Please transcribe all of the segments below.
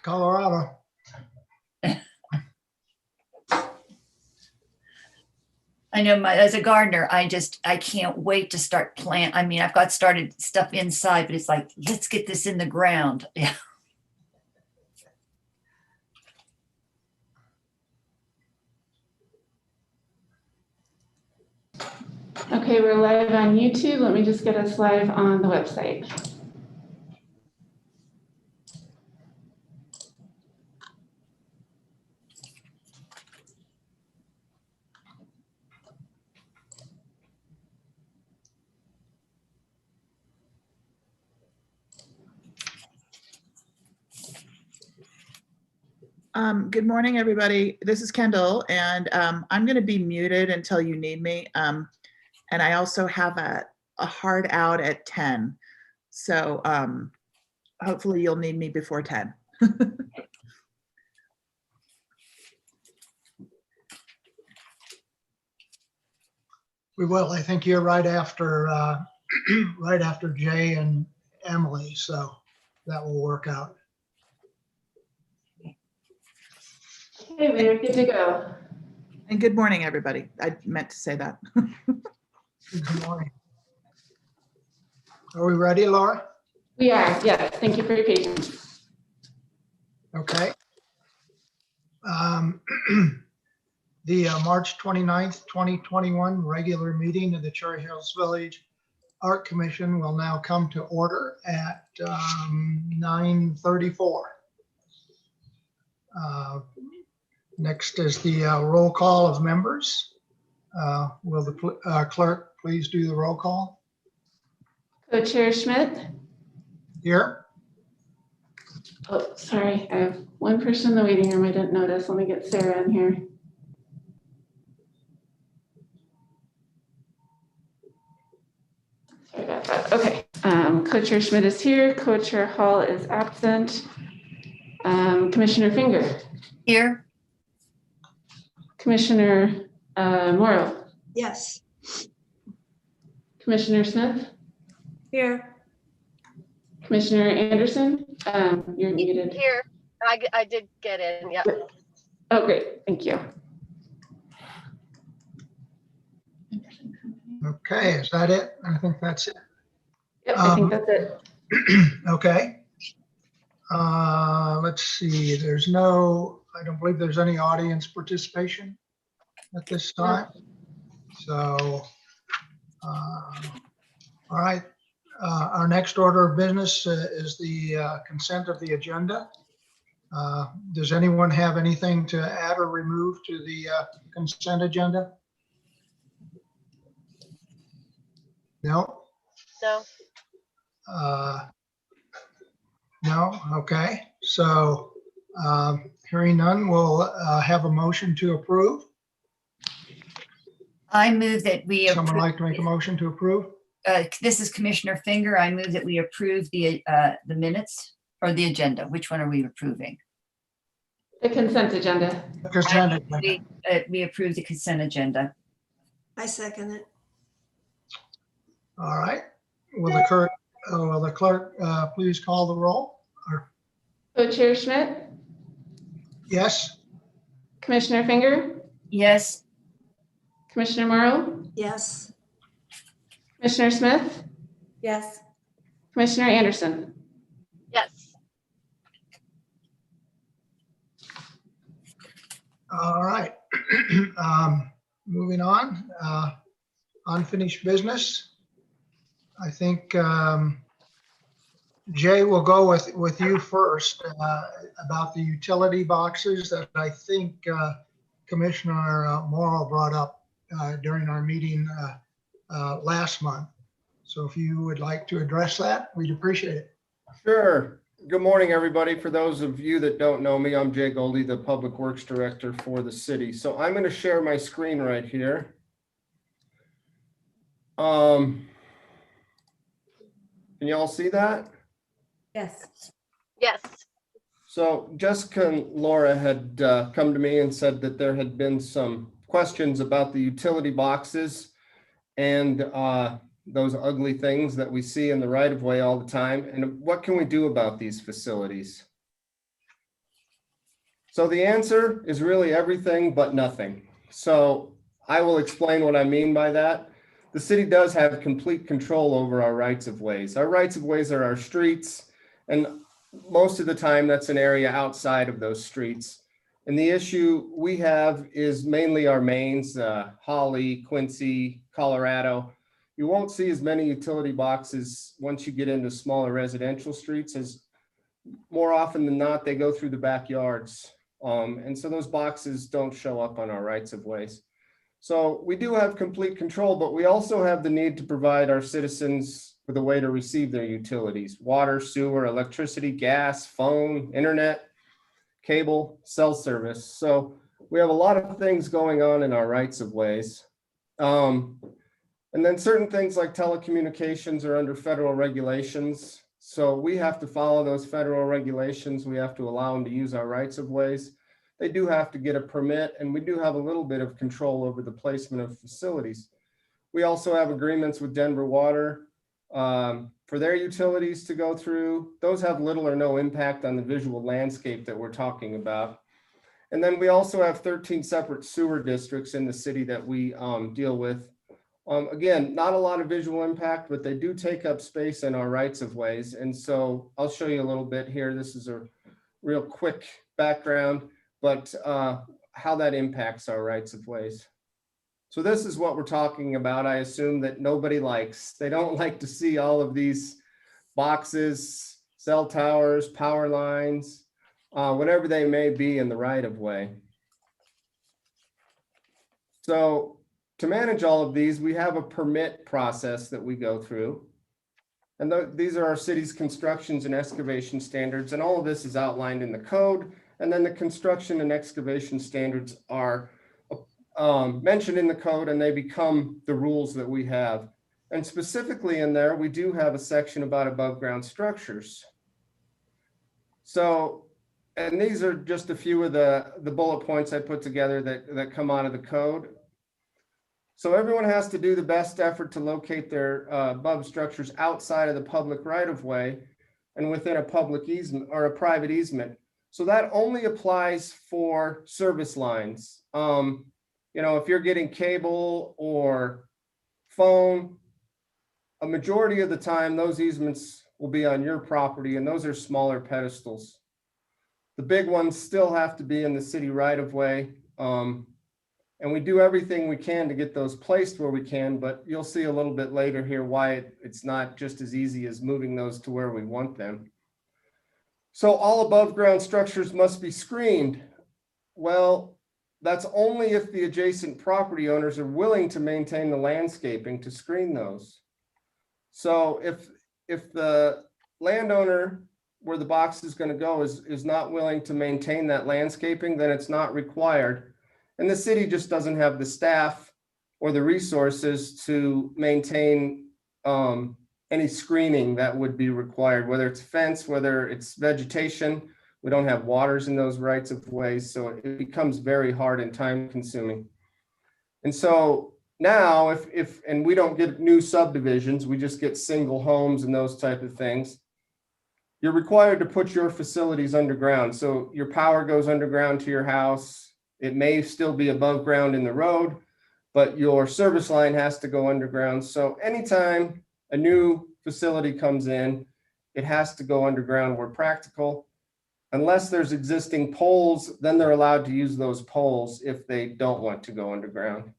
Colorado. I know as a gardener, I can't wait to start I mean, I've got started stuff inside, but it's like, let's get this in the ground. Yeah. Okay, we're live on YouTube. Let me just get us live on the website. Good morning, everybody. This is Kendall, and I'm going to be muted until you need me. And I also have a hard out at 10. So hopefully you'll need me before 10. We will. I think you're right after right after Jay and Emily, so that will work out. Okay, we're good to go. And good morning, everybody. I meant to say that. Good morning. Are we ready, Laura? We are, yes. Thank you for your patience. Okay. The March 29th, 2021 regular meeting of the Cherry Hills Village Art Commission will now come to order at 9:34. Next is the roll call of members. Will the clerk please do the roll call? Co-Chair Schmidt. Here. Oh, sorry. I have one person in the waiting room I didn't notice. Let me get Sarah in here. Sorry about that. Okay. Co-Chair Schmidt is here. Co-Chair Hall is absent. Commissioner Finger. Here. Commissioner Morrow. Yes. Commissioner Smith. Here. Commissioner Anderson. You're muted. Here. I did get in. Yeah. Oh, great. Thank you. Okay, is that it? I think that's it. Yep, I think that's it. Okay. Let's see, I don't believe there's any audience participation at this time. So, all right. Our next order of business is the consent of the agenda. Does anyone have anything to add or remove to the consent agenda? No? No. No? Okay. So hearing none, we'll have a motion to approve. I move that we Someone approve. like to make a motion to approve? This is Commissioner Finger. I move that we approve the minutes or the agenda. Which one are we approving? The consent agenda. Consent agenda. We approve the consent agenda. I second it. All right. Will the clerk please call the roll? Co-Chair Schmidt. Yes? Commissioner Finger. Yes. Commissioner Morrow. Yes. Commissioner Smith. Yes. Commissioner Anderson. Yes. All right. Moving on. Unfinished business. I think Jay will go with you first about the utility boxes that I think Commissioner Morrow brought up during our meeting last month. So if you would like to address that, we'd appreciate it. Sure. Good morning, everybody. For those of you that don't know me, I'm Jay Goldie, the Public Works Director for the city. So I'm going to share my screen right here. Can you all see that? Yes. Yes. So Jessica and Laura had come to me and said that there had been some questions about the utility boxes and those ugly things that we see in the right of way all the time. And what can we do about these facilities? So the answer is really everything but nothing. So I will explain what I mean by that. The city does have complete control over our rights of ways. Our rights of ways are our streets, and most of the time that's an area outside of those streets. And the issue we have is mainly our mains, Holly, Quincy, Colorado. You won't see as many utility boxes once you get into smaller residential streets, as more often than not, they go through the backyards. And so those boxes don't show up on our rights of ways. So we do have complete control, but we also have the need to provide our citizens with a way to receive their utilities: water, sewer, electricity, gas, phone, internet, cable, cell service. So we have a lot of things going on in our rights of ways. And then certain things like telecommunications are under federal regulations. So we have to follow those federal regulations. We have to allow them to use our rights of ways. They do have to get a permit, and we do have a little bit of control over the placement of facilities. We also have agreements with Denver Water for their utilities to go through. Those have little or no impact on the visual landscape that we're talking about. And then we also have 13 separate sewer districts in the city that we deal with. Again, not a lot of visual impact, but they do take up space in our rights of ways. And so I'll show you a little bit here. This is a real quick background, but how that impacts our rights of ways. So this is what we're talking about. I assume that nobody likes. They don't like to see all of these boxes, cell towers, power lines, whatever they may be in the right of way. So to manage all of these, we have a permit process that we go through. And these are our city's constructions and excavation standards. And all of this is outlined in the code. And then the construction and excavation standards are mentioned in the code, and they become the rules that we have. And specifically in there, we do have a section about above ground structures. So, and these are just a few of the bullet points I put together that come out of the code. So everyone has to do the best effort to locate their above structures outside of the public right of way and within a public easement or a private easement. So that only applies for service lines. You know, if you're getting cable or phone, a majority of the time, those easements will be on your property, and those are smaller pedestals. The big ones still have to be in the city right of way. And we do everything we can to get those placed where we can, but you'll see a little bit later here why it's not just as easy as moving those to where we want them. So all above ground structures must be screened. Well, that's only if the adjacent property owners are willing to maintain the landscaping to screen those. So if the landowner where the box is going to go is not willing to maintain that landscaping, then it's not required. And the city just doesn't have the staff or the resources to maintain any screening that would be required, whether it's fence, whether it's vegetation. We don't have waters in those rights of ways, so it becomes very hard and time consuming. And so now and we don't get new subdivisions, we just get single homes and those type of things. You're required to put your facilities underground. So your power goes underground to your house. It may still be above ground in the road, but your service line has to go underground. So anytime a new facility comes in, it has to go underground where practical. Unless there's existing poles, then they're allowed to use those poles if they don't want to go underground.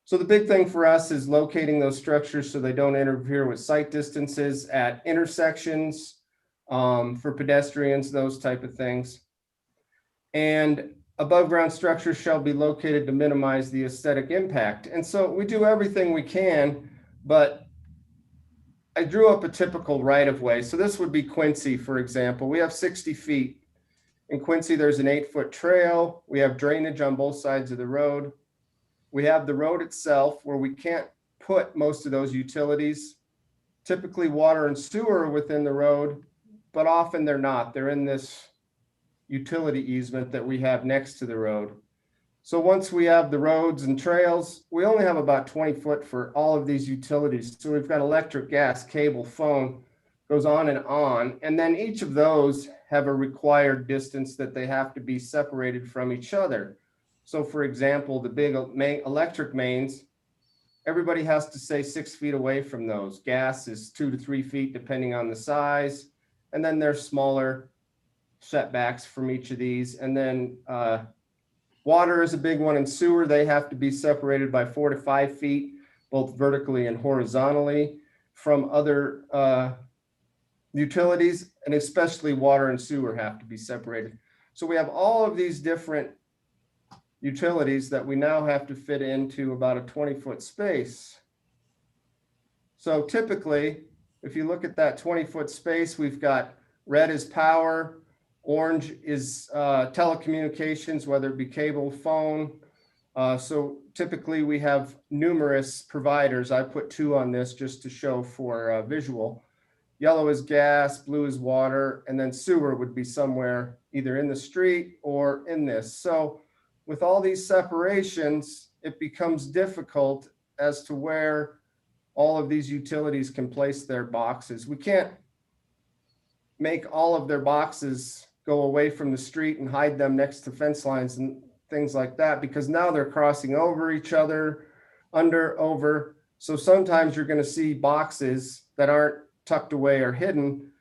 So the big thing for us is locating those structures so they don't interfere with sight distances at intersections, for pedestrians, those type of things. And above ground structures shall be located to minimize the aesthetic impact. And so we do everything we can, but I drew up a typical right of way. So this would be Quincy, for example. We have 60 feet. In Quincy, there's an 8-foot trail. We have drainage on both sides of the road. We have the road itself where we can't put most of those utilities. Typically water and sewer are within the road, but often they're not. They're in this utility easement that we have next to the road. So once we have the roads and trails, we only have about 20 foot for all of these utilities. So we've got electric, gas, cable, phone, goes on. And then each of those have a required distance that they have to be separated from each other. So for example, the big electric mains, everybody has to stay 6 feet away from those. Gas is 2 to 3 feet, depending on the size. And then there's smaller setbacks from each of these. And then water is a big one, and sewer, they have to be separated by 4 to 5 feet, both vertically and horizontally from other utilities, and especially water and sewer have to be separated. So we have all of these different utilities that we now have to fit into about a 20-foot space. So typically, if you look at that 20-foot space, we've got red is power, orange is telecommunications, whether it be cable, phone. So typically we have numerous providers. I put 2 on this just to show for visual. Yellow is gas, blue is water, and then sewer would be somewhere either in the street or in this. So with all these separations, it becomes difficult as to where all of these utilities can place their boxes. We can't make all of their boxes go away from the street and hide them next to fence lines and things like that, because now they're crossing over each other, under, over. So sometimes you're going to see boxes that aren't tucked away or hidden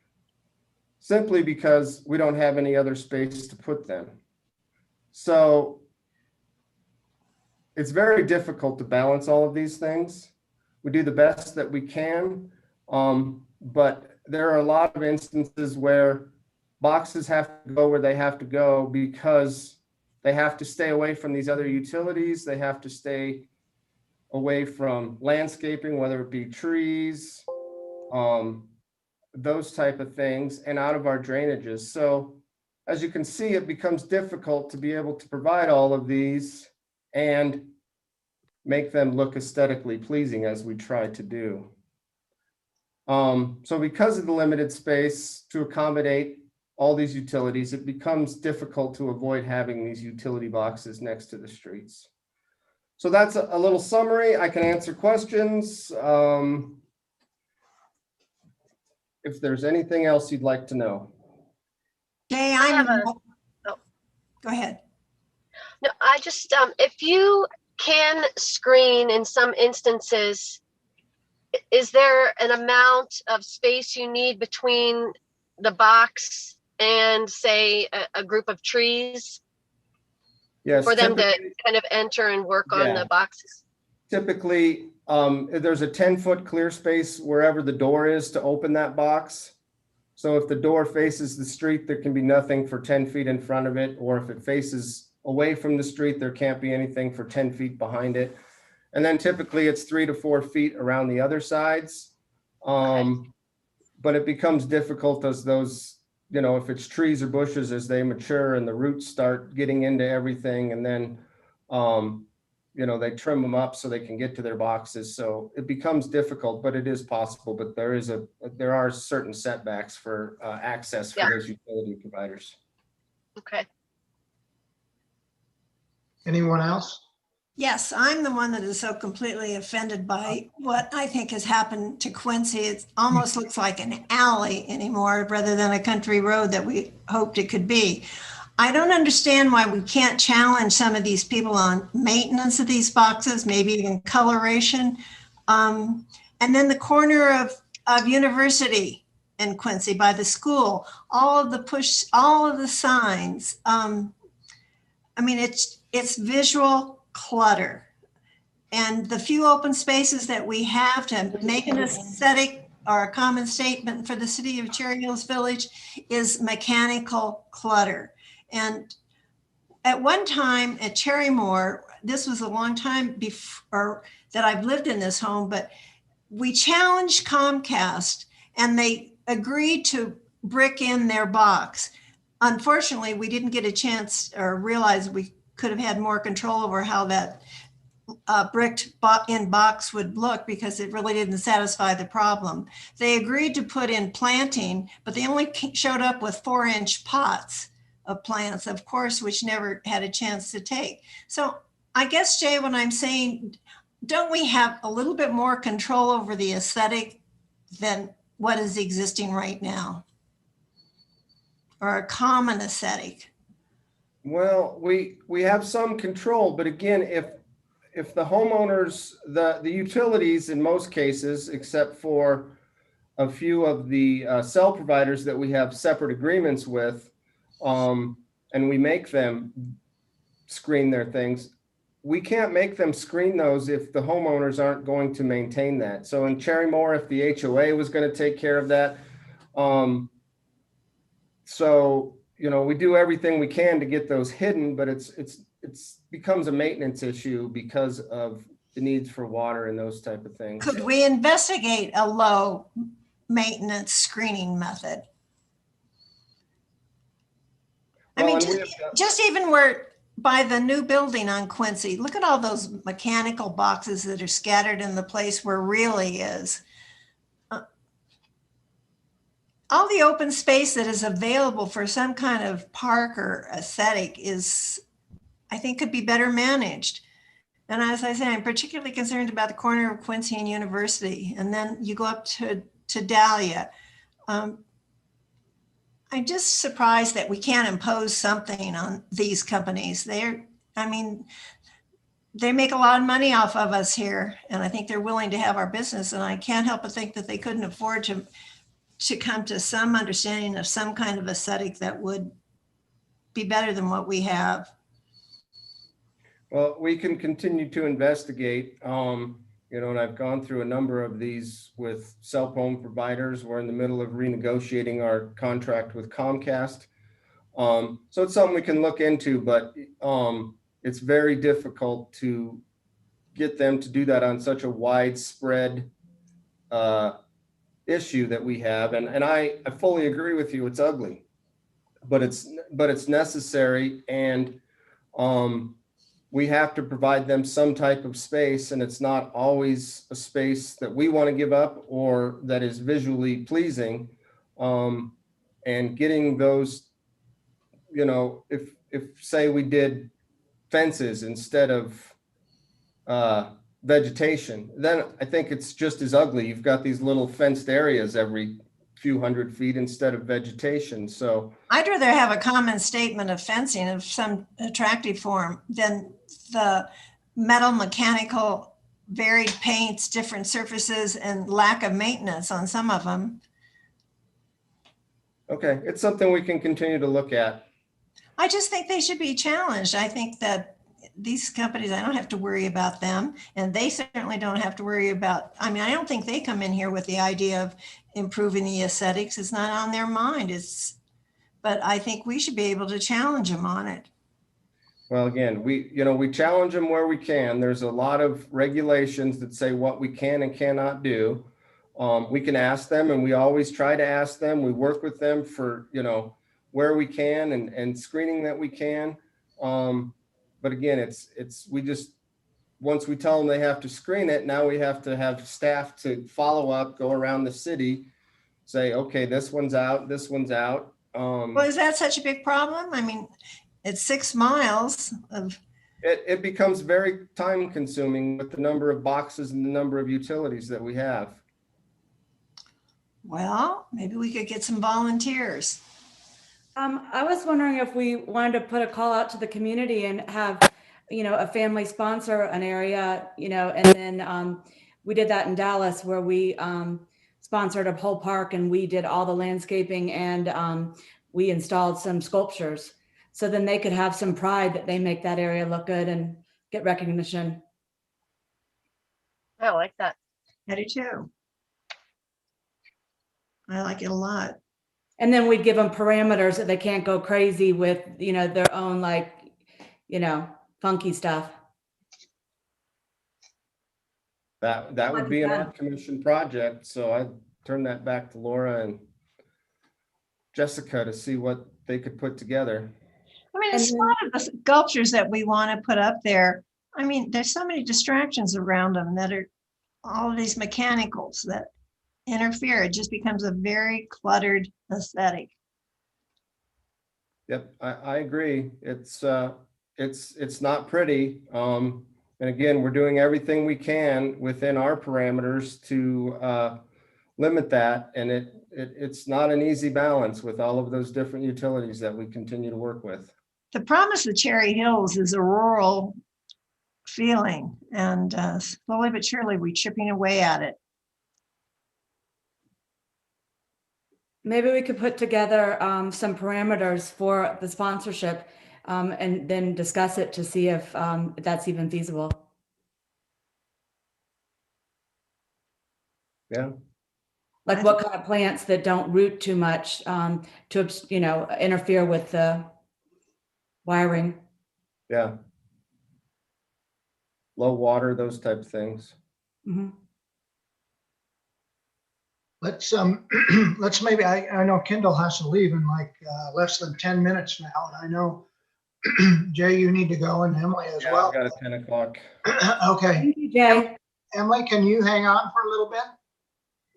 simply because we don't have any other space to put them. So it's very difficult to balance all of these things. We do the best that we can, but there are a lot of instances where boxes have to go where they have to go because they have to stay away from these other utilities. They have to stay away from landscaping, whether it be trees, those type of things, and out of our drainages. So as you can see, it becomes difficult to be able to provide all of these and make them look aesthetically pleasing as we try to do. So because of the limited space to accommodate all these utilities, it becomes difficult to avoid having these utility boxes next to the streets. So that's a little summary. I can answer questions. If there's anything else you'd like to know. Jay, I have go ahead. No, I just, if you can screen in some instances, is there an amount of space you need between the box and say a group of trees Yes, for them to kind of enter and work on the boxes? Typically, there's a 10-foot clear space wherever the door is to open that box. So if the door faces the street, there can be nothing for 10 feet in front of it, or if it faces away from the street, there can't be anything for 10 feet behind it. And then typically it's 3 to 4 feet around the other sides. But it becomes difficult as those, you know, if it's trees or bushes, as they mature and the roots start getting into everything, and then, you know, they trim them up so they can get to their boxes. So it becomes difficult, but it is possible. But there are certain setbacks for access for those utility providers. Okay. Anyone else? Yes, I'm the one that is so completely offended by what I think has happened to Quincy. It almost looks like an alley anymore rather than a country road that we hoped it could be. I don't understand why we can't challenge some of these people on maintenance of these boxes, maybe even coloration. And then the corner of University in Quincy by the school, all of the signs. I mean, it's visual clutter. And the few open spaces that we have to make an aesthetic or a common statement for the city of Cherry Hills Village is mechanical clutter. And at one time at Cherrymore, this was a long time before that I've lived in this home, but we challenged Comcast and they agreed to brick in their box. Unfortunately, we didn't get a chance or realize we could have had more control over how that bricked in box would look because it really didn't satisfy the problem. They agreed to put in planting, but they only showed up with 4-inch pots of plants, of course, which never had a chance to take. So I guess, Jay, what I'm saying, don't we have a little bit more control over the aesthetic than what is existing right now? or a common aesthetic? Well, we have some control, but again, if the homeowners, the utilities in most cases, except for a few of the cell providers that we have separate agreements with, and we make them screen their things, we can't make them screen those if the homeowners aren't going to maintain that. So in Cherrymore, if the HOA was going to take care of that, so, you know, we do everything we can to get those hidden, but it's becomes a maintenance issue because of the needs for water and those type of things. Could we investigate a low maintenance screening method? I Well, mean, and we have got- just even where by the new building on Quincy, look at all those mechanical boxes that are scattered in the place where really is. All the open space that is available for some kind of park or aesthetic is, I think, could be better managed. And as I say, I'm particularly concerned about the corner of Quincy and University. And then you go up to Dahlia. I'm just surprised that we can't impose something on these companies. I mean, they make a lot of money off of us here, and I think they're willing to have our business. And I can't help but think that they couldn't afford to come to some understanding of some kind of aesthetic that would be better than what we have. Well, we can continue to investigate, you know, and I've gone through a number of these with cell phone providers. We're in the middle of renegotiating our contract with Comcast. So it's something we can look into, but it's very difficult to get them to do that on such a widespread issue that we have. And I fully agree with you. It's ugly, but it's necessary. And we have to provide them some type of space, and it's not always a space that we want to give up or that is visually pleasing. And getting those, you know, if say we did fences instead of vegetation, then I think it's just as ugly. You've got these little fenced areas every few hundred feet instead of vegetation. So I'd rather have a common statement of fencing of some attractive form than the metal, mechanical, varied paints, different surfaces, and lack of maintenance on some of them. okay, it's something we can continue to look at. I just think they should be challenged. I think that these companies, I don't have to worry about them, and they certainly don't have to worry about, I mean, I don't think they come in here with the idea of improving the aesthetics. It's not on their mind. But I think we should be able to challenge them on it. Well, again, we challenge them where we can. There's a lot of regulations that say what we can and cannot do. We can ask them, and we always try to ask them. We work with them for, you know, where we can and screening that we can. But again, we just, once we tell them they have to screen it, now we have to have staff to follow up, go around the city, say, okay, this one's out, this one's out. Well, is that such a big problem? I mean, it's 6 miles of. It becomes very time consuming with the number of boxes and the number of utilities that we have. Well, maybe we could get some volunteers. I was wondering if we wanted to put a call out to the community and have, you know, a family sponsor an area, you know, and then we did that in Dallas where we sponsored a whole park and we did all the landscaping and we installed some sculptures. So then they could have some pride that they make that area look good and get recognition. I like that. I do too. I like it a lot. And then we'd give them parameters that they can't go crazy with, you know, their own, like, you know, funky stuff. That would be an art commission project. So I'd turn that back to Laura and Jessica to see what they could put together. I mean, it's a lot of the sculptures that we want to put up there. I mean, there's so many distractions around them that are all of these mechanicals that interfere. It just becomes a very cluttered aesthetic. Yep, I agree. It's not pretty. And again, we're doing everything we can within our parameters to limit that. And it's not an easy balance with all of those different utilities that we continue to work with. The promise of Cherry Hills is a rural feeling, and slowly but surely we're chipping away at it. Maybe we could put together some parameters for the sponsorship and then discuss it to see if that's even feasible. Yeah. Like what kind of plants that don't root too much to, you know, interfere with the wiring. Yeah. Low water, those type of things. Mhm. Let's let's maybe, I know Kendall has to leave in like less than 10 minutes now. And I know Jay, you need to go, and Emily as Yeah, well. I've got a 10 o'clock. Okay. Thank you, Jay. Emily, can you hang on for a little bit?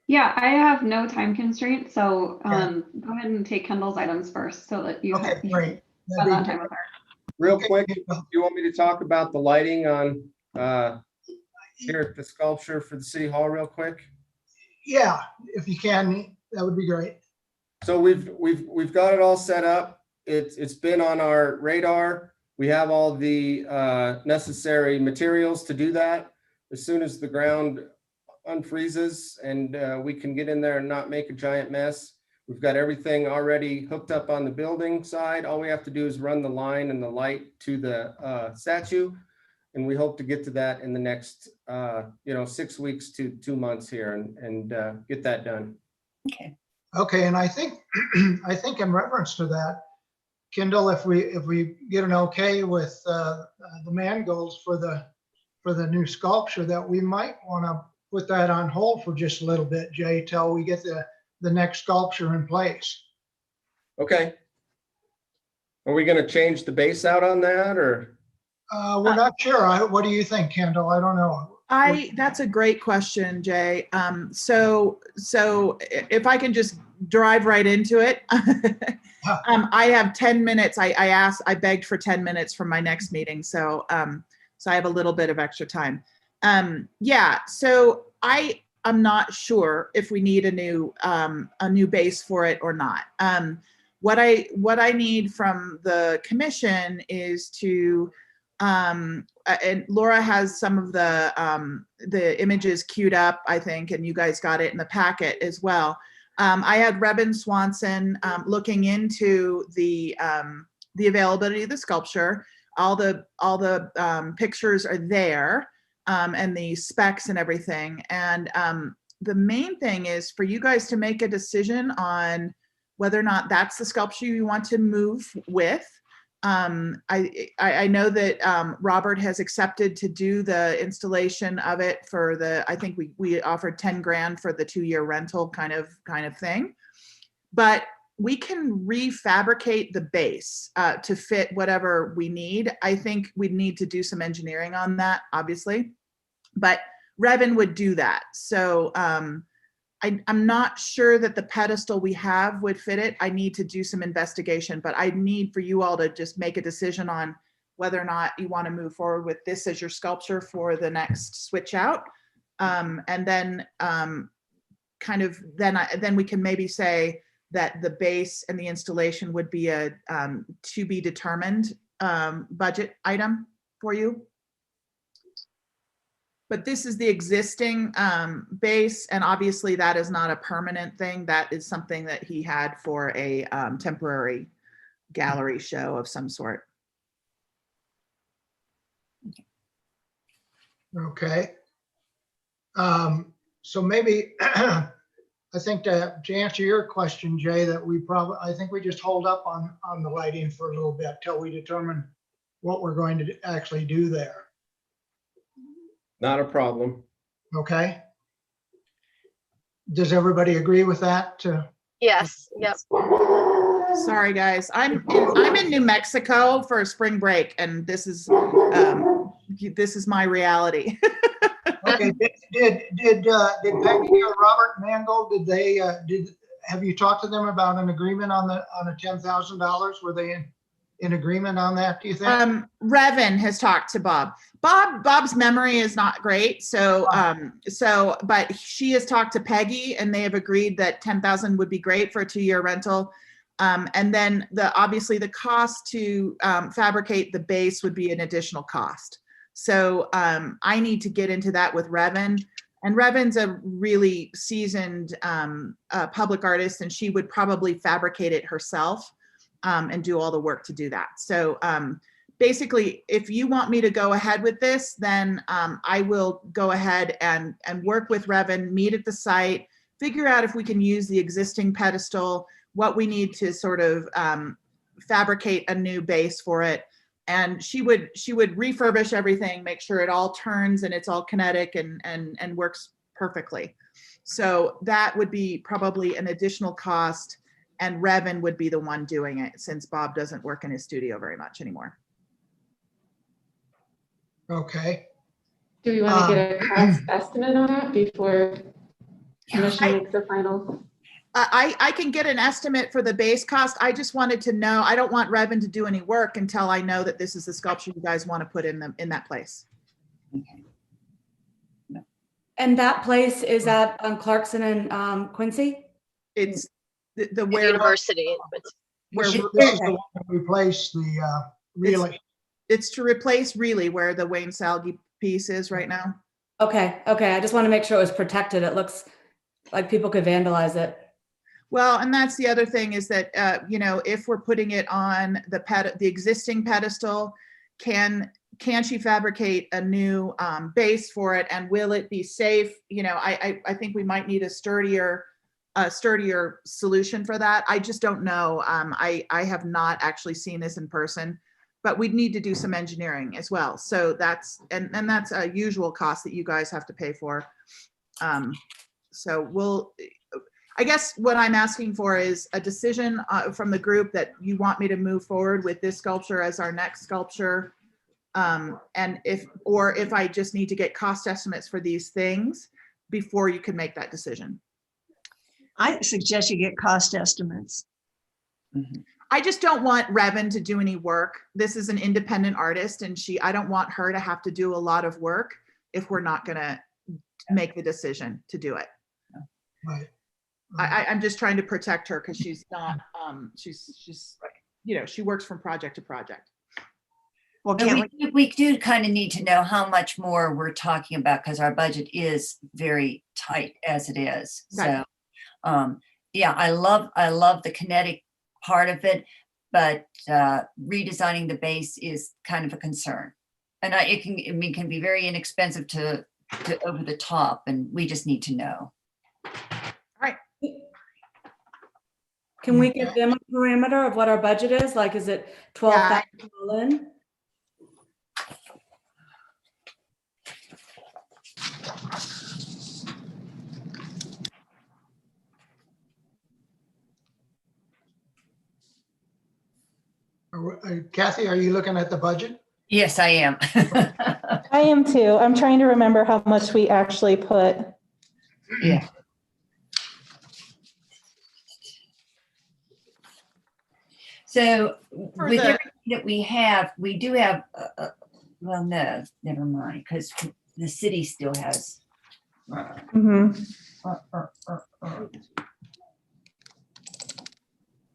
Yeah, I have no time constraint, so Yeah. go ahead and take Kendall's items first so that you Okay, have you great. spend that time with her. Real Okay, quick, Kendall. do you want me to talk about the lighting on here at the sculpture for the city hall real quick? Yeah, if you can, that would be great. So we've got it all set up. It's been on our radar. We have all the necessary materials to do that. As soon as the ground unfreezes and we can get in there and not make a giant mess. We've got everything already hooked up on the building side. All we have to do is run the line and the light to the statue. And we hope to get to that in the next, 6 weeks to 2 months here and get that done. Okay. Okay, and I think I think in reference to that, Kendall, if we get an okay with the Mangolds for the new sculpture, that we might want to put that on hold for just a little bit, Jay, till we get the next sculpture in place. Okay. Are we going to change the base out on that or? We're not sure. What do you think, Kendall? I don't know. That's a great question, Jay. So if I can just drive right into it. I have 10 minutes. I begged for 10 minutes from my next meeting. So I have a little bit of extra time. So I'm not sure if we need a new base for it or not. What I need from the commission is to, and Laura has some of the images queued up, I think, and you guys got it in the packet as well. I had Rebin Swanson looking into the availability of the sculpture. All the pictures are there, and the specs and everything. And the main thing is for you guys to make a decision on whether or not that's the sculpture you want to move with. I know that Robert has accepted to do the installation of it for I think we offered 10 grand for the 2-year rental kind of thing, but we can refabricate the base to fit whatever we need. I think we'd need to do some engineering on that, obviously, but Revin would do that. So I'm not sure that the pedestal we have would fit it. I need to do some investigation, but I need for you all to just make a decision on whether or not you want to move forward with this as your sculpture for the next switch out. And then then we can maybe say that the base and the installation would be a to be determined budget item for you. But this is the existing base, and obviously that is not a permanent thing. That is something that he had for a temporary gallery show of some sort. Okay. So maybe I think to answer your question, Jay, that I think we just hold up on the lighting for a little bit till we determine what we're going to actually do there. Not a problem. Okay. Does everybody agree with that? Yes, yep. Sorry, guys. I'm in New Mexico for spring break, and this is my reality. Okay. Did Peggy or Robert Mangold, have you talked to them about an agreement on a $10,000? Were they in? in agreement on that, do you think? Revan has talked to Bob. Bob's memory is not great. But she has talked to Peggy and they have agreed that 10,000 would be great for a 2-year rental. And then obviously the cost to fabricate the base would be an additional cost. So I need to get into that with Revan. And Revan's a really seasoned public artist, and she would probably fabricate it herself and do all the work to do that. So basically, if you want me to go ahead with this, then I will go ahead and work with Revan, meet at the site, figure out if we can use the existing pedestal, what we need to sort of fabricate a new base for it. And she would refurbish everything, make sure it all turns and it's all kinetic and works perfectly. So that would be probably an additional cost, and Revan would be the one doing it since Bob doesn't work in his studio very much anymore. Okay. Do we want to get a cost estimate on that before commission makes the final? I can get an estimate for the base cost. I just wanted to know, I don't want Revan to do any work until I know that this is the sculpture you guys want to put in that place. And that place is at Clarkson and Quincy? It's the The university. where This is the one that replaced the relay. it's to replace really where the Wayne Salge piece is right now. Okay, I just want to make sure it was protected. It looks like people could vandalize it. Well, and that's the other thing is that, if we're putting it on the existing pedestal, can she fabricate a new base for it, and will it be safe? I think we might need a sturdier solution for that. I just don't know. I have not actually seen this in person, but we'd need to do some engineering as well. So that's a usual cost that you guys have to pay for. So I guess what I'm asking for is a decision from the group that you want me to move forward with this sculpture as our next sculpture. And if I just need to get cost estimates for these things before you can make that decision. I suggest you get cost estimates. I just don't want Revan to do any work. This is an independent artist, and I don't want her to have to do a lot of work if we're not gonna make the decision to do it. Right. I'm just trying to protect her because she's not, she's she works from project to project. Well, We do kind of need to know how much more we're talking about because our budget is very tight as it is. Right. So, yeah, I love the kinetic part of it, but redesigning the base is kind of a concern. And it can be very inexpensive to over the top, and we just need to know. Can we give them a parameter of what our budget is? Like, is it 12,000 all in? Kathy, are you looking at the budget? Yes, I am. I am too. I'm trying to remember how much we actually put. Yeah. So with everything that we do have, well, no, never mind, because the city still has. Mhm.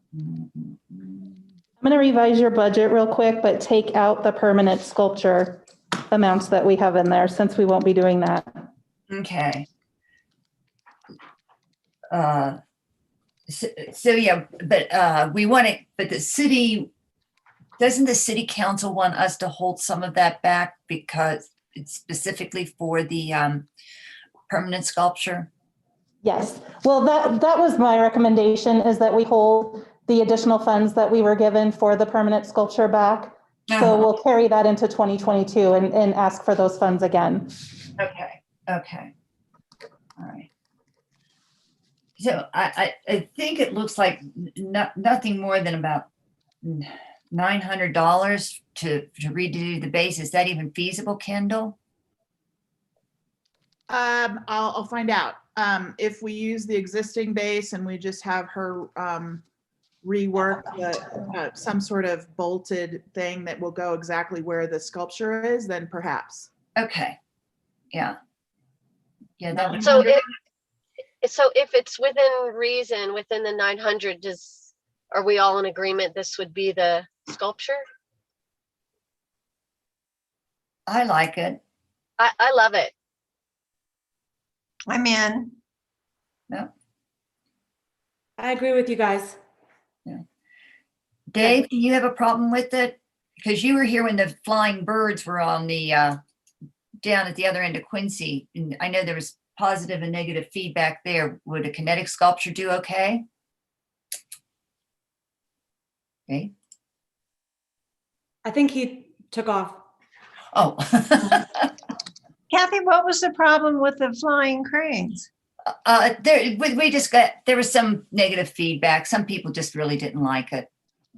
I'm going to revise your budget real quick, but take out the permanent sculpture amounts that we have in there since we won't be doing that. Okay. So yeah, but we want it, but doesn't the city council want us to hold some of that back because it's specifically for the permanent sculpture? Yes. Well, that was my recommendation, is that we hold the additional funds that we were given for the permanent sculpture back. So we'll carry that into 2022 and ask for those funds again. Okay. All right. So I think it looks like nothing more than about $900 to redo the base. Is that even feasible, Kendall? I'll find out. If we use the existing base and we just have her rework some sort of bolted thing that will go exactly where the sculpture is, then perhaps. Okay. Yeah. Yeah, that would, So if it's within reason, within the 900, are we all in agreement this would be the sculpture? I like it. I love it. I'm in. I agree with you guys. Dave, do you have a problem with it? Because you were here when the flying birds were on the, down at the other end of Quincy. And I know there was positive and negative feedback there. Would a kinetic sculpture do okay? Okay. I think he took off. Oh. Kathy, what was the problem with the flying cranes? There was some negative feedback. Some people just really didn't like it.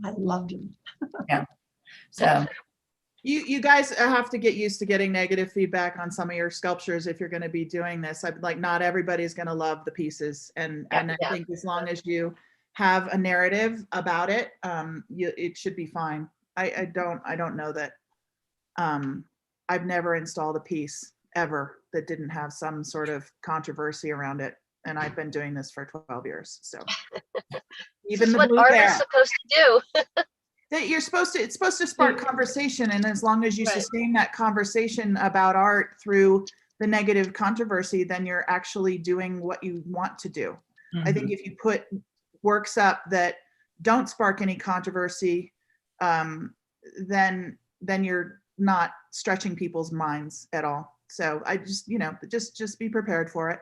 I loved them. So You guys have to get used to getting negative feedback on some of your sculptures if you're going to be doing this. Like, not everybody's going to love the pieces, and I think as long as you have a narrative about it, it should be fine. I don't know that. I've never installed a piece ever that didn't have some sort of controversy around it, and I've been doing this for 12 years. So even the What blue art bear. is supposed to do. That it's supposed to spark conversation, and as long as you Right. sustain that conversation about art through the negative controversy, then you're actually doing what you want to do. I think if you put works up that don't spark any controversy, then you're not stretching people's minds at all. So I just, just be prepared for it.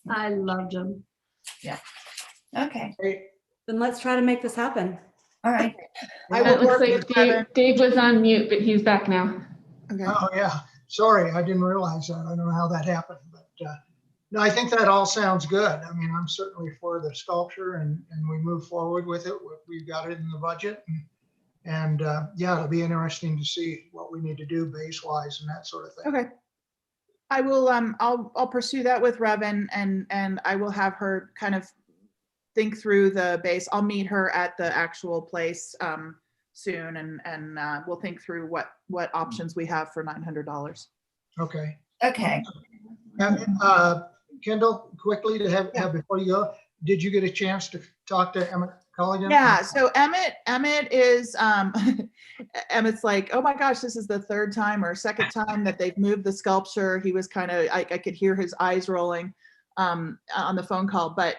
I loved them. okay. Then let's try to make this happen. All right. I It will looks work like with Kevin. Dave was on mute, but he's back now. Okay. Oh, yeah. Sorry, I didn't realize that. I don't know how that happened, but no, I think that all sounds good. I mean, I'm certainly for the sculpture, and we move forward with it. We've got it in the budget, and yeah, it'll be interesting to see what we need to do base wise and that sort of thing. Okay. I will, I'll pursue that with Revan, and I will have her kind of think through the base. I'll meet her at the actual place soon, and we'll think through what options we have for $900. Okay. Okay. Kendall, quickly to have before you go, did you get a chance to talk to Emmett Culligan? Yeah, so Emmett is, Emmett's like, oh my gosh, this is the third time or second time that they've moved the sculpture. He was kind of, I could hear his eyes rolling on the phone call, but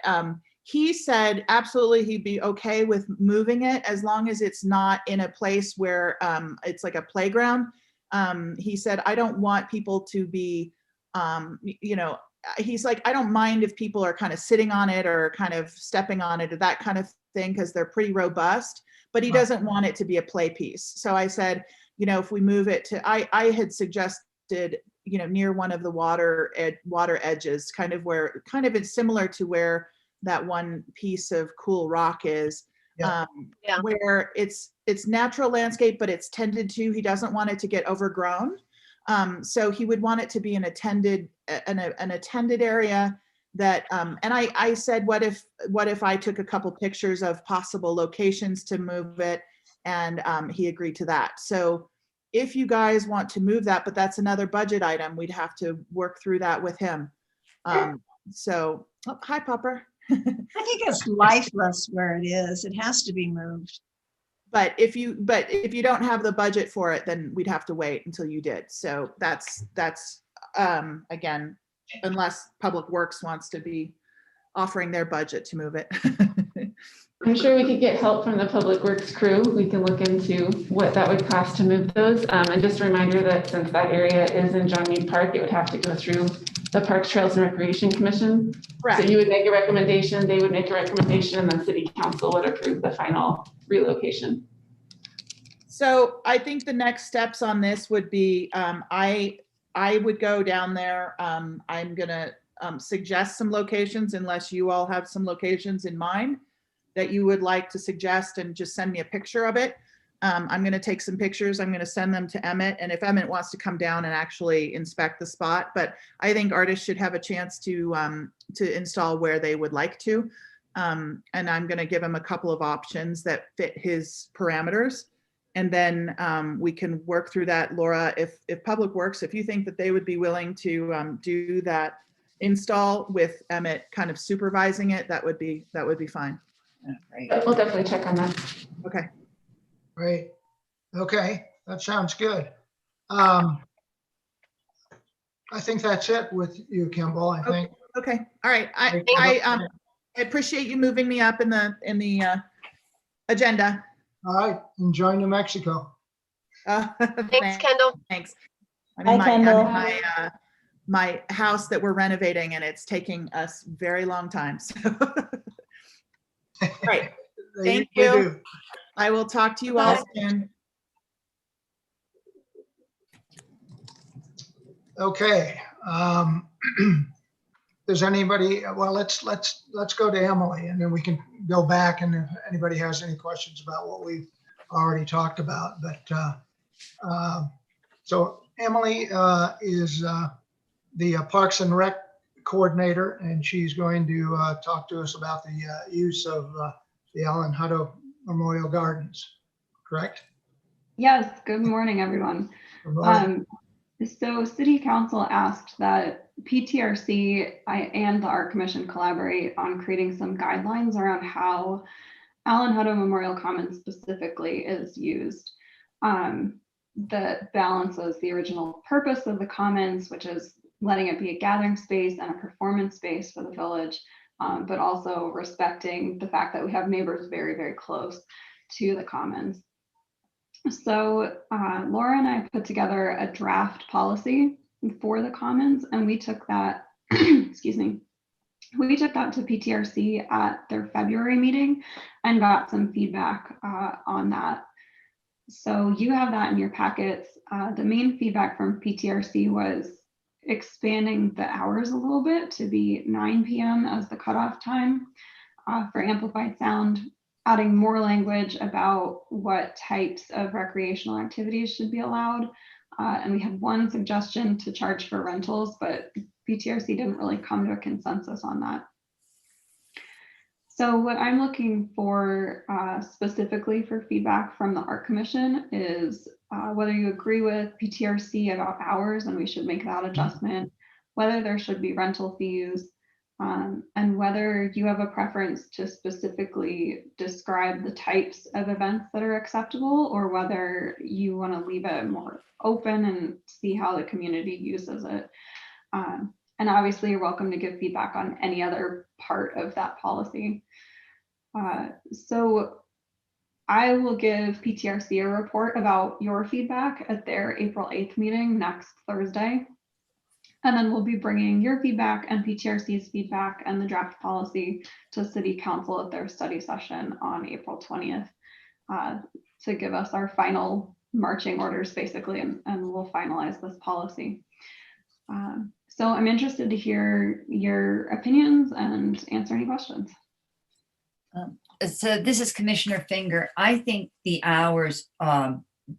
he said absolutely he'd be okay with moving it as long as it's not in a place where it's like a playground. He said, I don't want people to be, he's like, I don't mind if people are kind of sitting on it or kind of stepping on it or that kind of thing, because they're pretty robust, but he doesn't want it to be a play piece. So I said, if we move it to, I had suggested, near one of the water edges, kind of it's similar to where that one piece of cool rock is, where it's natural landscape, but it's tended to. He doesn't want it to get overgrown, so he would want it to be an attended area. That and I said, what if I took a couple pictures of possible locations to move it, and he agreed to that. So if you guys want to move that, but that's another budget item, we'd have to work through that with him. So, hi, Popper. I think it's lifeless where it is. It has to be moved. But if you don't have the budget for it, then we'd have to wait until you did. So that's again, unless Public Works wants to be offering their budget to move it. I'm sure we could get help from the Public Works crew. We can look into what that would cost to move those. And just a reminder that since that area is in John Mead Park, it would have to go through the Parks, Trails, and Recreation Commission. Right. So you would make a recommendation, they would make a recommendation, and then City Council would approve the final relocation. So I think the next steps on this would be, I would go down there. I'm gonna suggest some locations, unless you all have some locations in mind that you would like to suggest, and just send me a picture of it. I'm going to take some pictures. I'm going to send them to Emmett, and if Emmett wants to come down and actually inspect the spot, but I think artists should have a chance to install where they would like to. And I'm going to give him a couple of options that fit his parameters. And then we can work through that. Laura, if Public Works, if you think that they would be willing to do that install with Emmett kind of supervising it, that would be fine. Great. We'll definitely check on that. Okay. Great. Okay, that sounds good. I think that's it with you, Kimball, I think. Okay. All right. I appreciate you moving me up in the agenda. All right, enjoy New Mexico. Thanks, Kendall. Thanks. I'm Bye, in Kendall. my house that we're renovating, and it's taking us very long time. So. Right. Thank They you. do. I will talk to you all soon. Okay. Does anybody, well, let's go to Emily, and then we can go back, and if anybody has any questions about what we've already talked about. But so Emily is the Parks and Rec coordinator, and she's going to talk to us about the use of the Alan Hutto Memorial Gardens, correct? Yes, good morning, everyone. Good morning. So City Council asked that PTRC and the Art Commission collaborate on creating some guidelines around how Alan Hutto Memorial Commons specifically is used. That balances the original purpose of the Commons, which is letting it be a gathering space and a performance space for the village, but also respecting the fact that we have neighbors very, very close to the Commons. So Laura and I put together a draft policy for the Commons, and we took that, excuse me, we took that to PTRC at their February meeting and got some feedback on that. So you have that in your packets. The main feedback from PTRC was expanding the hours a little bit to be 9 p.m. as the cutoff time for amplified sound, adding more language about what types of recreational activities should be allowed. And we had one suggestion to charge for rentals, but PTRC didn't really come to a consensus on that. So what I'm looking for specifically for feedback from the Art Commission is whether you agree with PTRC about hours and we should make that adjustment, whether there should be rental fees, and whether you have a preference to specifically describe the types of events that are acceptable, or whether you want to leave it more open and see how the community uses it. And obviously you're welcome to give feedback on any other part of that policy. So I will give PTRC a report about your feedback at their April 8th meeting next Thursday. And then we'll be bringing your feedback and PTRC's feedback and the draft policy to City Council at their study session on April 20th to give us our final marching orders, basically, and we'll finalize this policy. So I'm interested to hear your opinions and answer any questions. So this is Commissioner Finger. I think the hours,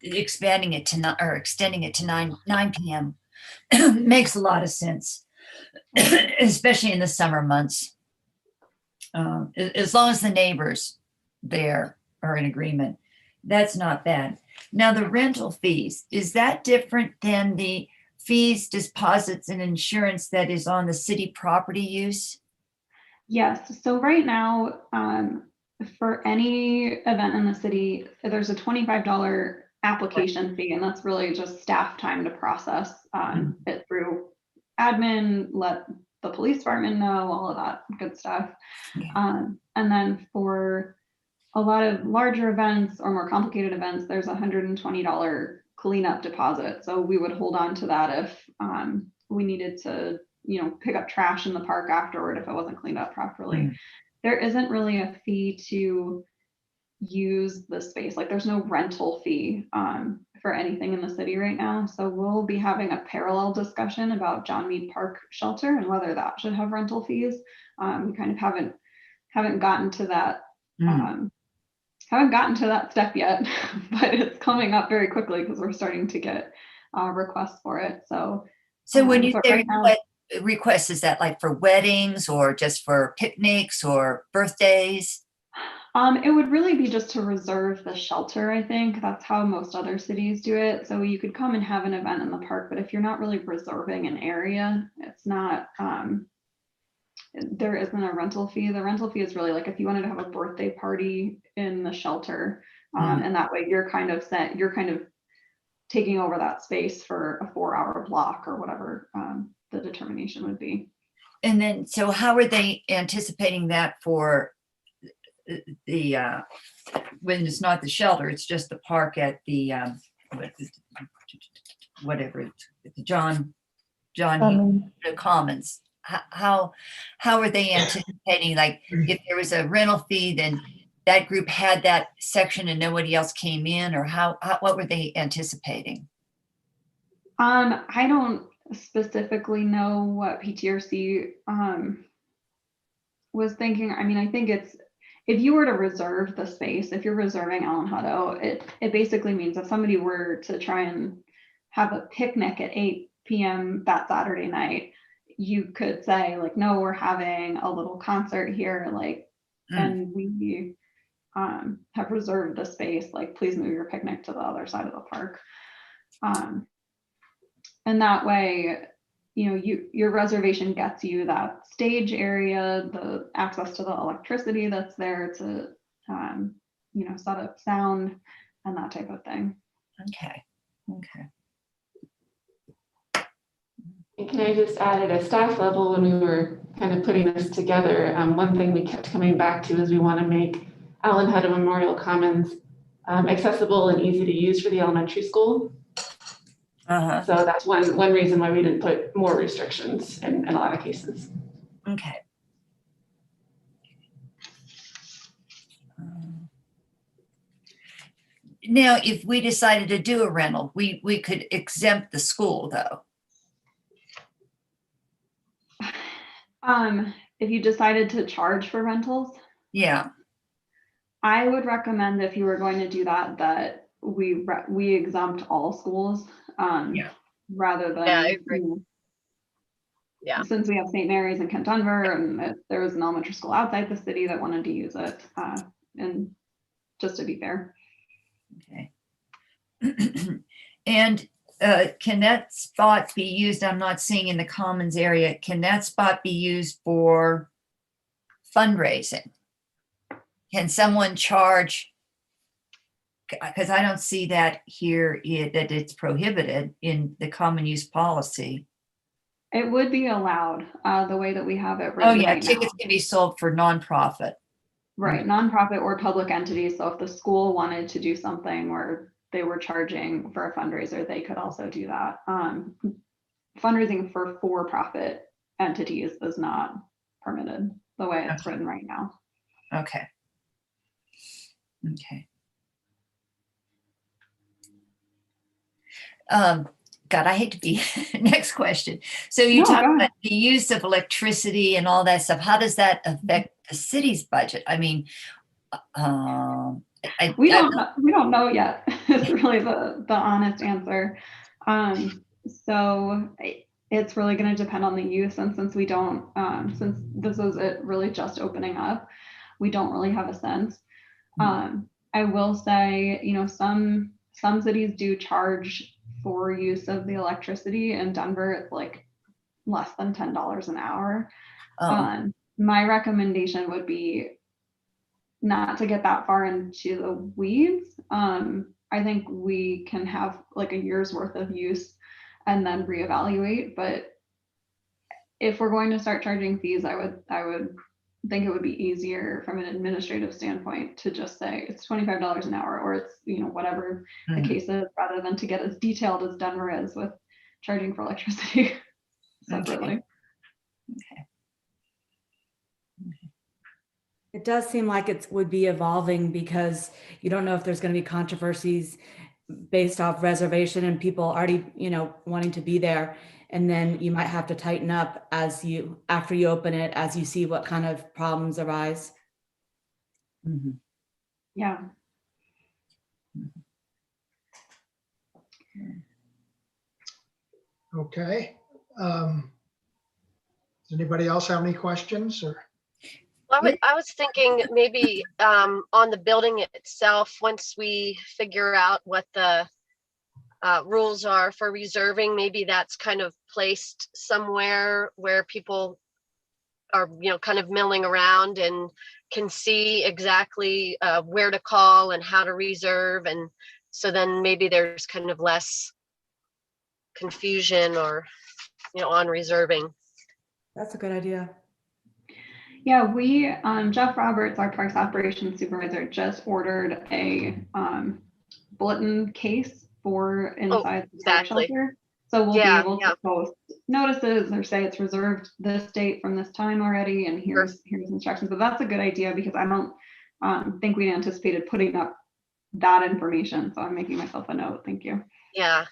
extending it to 9 p.m. makes a lot of sense, especially in the summer months. As long as the neighbors there are in agreement, that's not bad. Now, the rental fees, is that different than the fees, deposits, and insurance that is on the city property use? Yes, so right now, for any event in the city, there's a $25 application fee, and that's really just staff time to process it through admin, let the police department know, all of that good stuff. And then for a lot of larger events or more complicated events, there's $120 cleanup deposit. So we would hold on to that if we needed to, pick up trash in the park afterward if it wasn't cleaned up properly. There isn't really a fee to use the space. Like there's no rental fee for anything in the city right now. So we'll be having a parallel discussion about John Mead Park Shelter and whether that should have rental fees. We kind of haven't gotten to that. Haven't gotten to that step yet, but it's coming up very quickly because we're starting to get requests for it. So when you say right now, requests, is that like for weddings or just for picnics or birthdays? It would really be just to reserve the shelter, I think. That's how most other cities do it. So you could come and have an event in the park, but if you're not really reserving an area, it's not, there isn't a rental fee. The rental fee is really like if you wanted to have a birthday party in the shelter, and that way you're kind of taking over that space for a 4-hour block or whatever the determination would be. And then, so how are they anticipating that for the, when it's not the shelter, it's just the park at the, whatever, the John, the Commons? How are they anticipating, like, if there was a rental fee, then that group had that section and nobody else came in, or what were they anticipating? I don't specifically know what PTRC was thinking. I mean, I think it's, if you were to reserve the space, if you're reserving Alan Hutto, it basically means if somebody were to try and have a picnic at 8 p.m. that Saturday night, you could say like, no, we're having a little concert here, like, and we have reserved the space, like, please move your picnic to the other side of the park. And that way, you know, your reservation gets you that stage area, the access to the electricity that's there to, you know, set up sound and that type of thing. Okay. And can I just add, at a staff level, when we were kind of putting this together, one thing we kept coming back to is we want to make Alan Hutto Memorial Commons accessible and easy to use for the elementary school. So that's one reason why we didn't put more restrictions in a lot of cases. Okay. Now, if we decided to do a rental, we could exempt the school, though. If you decided to charge for rentals, Yeah. I would recommend, if you were going to do that, that we exempt all schools, rather than, Yeah, I agree. Yeah. Since we have St. Mary's and Kent Denver, and if there was an elementary school outside the city that wanted to use it, and just to be fair. Okay. And can that spot be used? I'm not seeing in the Commons area. Can that spot be used for fundraising? Can someone charge? Because I don't see that here, that it's prohibited in the common use policy. It would be allowed, the way that we have it Oh written yeah, right tickets now. can be sold for nonprofit. Right, nonprofit or public entities. So if the school wanted to do something where they were charging for a fundraiser, they could also do that. Fundraising for for-profit entities is not permitted the way it's written right now. Okay. God, I hate to be next question. So you talk about the use of electricity and all that stuff. How does that affect the city's budget? I mean, we don't know yet. Is really the honest answer. So it's really going to depend on the use, and since we don't, since this is it really just opening up, we don't really have a sense. I will say, you know, some cities do charge for use of the electricity. In Denver, it's like less than $10 an hour. My recommendation would be not to get that far into the weeds. I think we can have like a year's worth of use and then reevaluate. But if we're going to start charging fees, I would think it would be easier from an administrative standpoint to just say it's $25 an hour, or it's, you know, whatever the case is, rather than to get as detailed as Denver is with charging for electricity separately. Okay. It does seem like it would be evolving, because you don't know if there's going to be controversies based off reservation and people already, you know, wanting to be there. And then you might have to tighten up after you open it, as you see what kind of problems arise. Yeah. Okay. Does anybody else have any questions or? I was thinking maybe on the building itself, once we figure out what the rules are for reserving, maybe that's kind of placed somewhere where people are, kind of milling around and can see exactly where to call and how to reserve. And so then maybe there's kind of less confusion or, on reserving. That's a good idea. Yeah, we, Jeff Roberts, our Parks Operations Supervisor, just ordered a bulletin case for inside the park exactly. shelter. So we'll Yeah, be able to post notices or say it's reserved this date from this time already, and here's instructions. But that's a good idea because I don't think we anticipated putting up that information. So I'm making myself a note. Thank you. Yeah.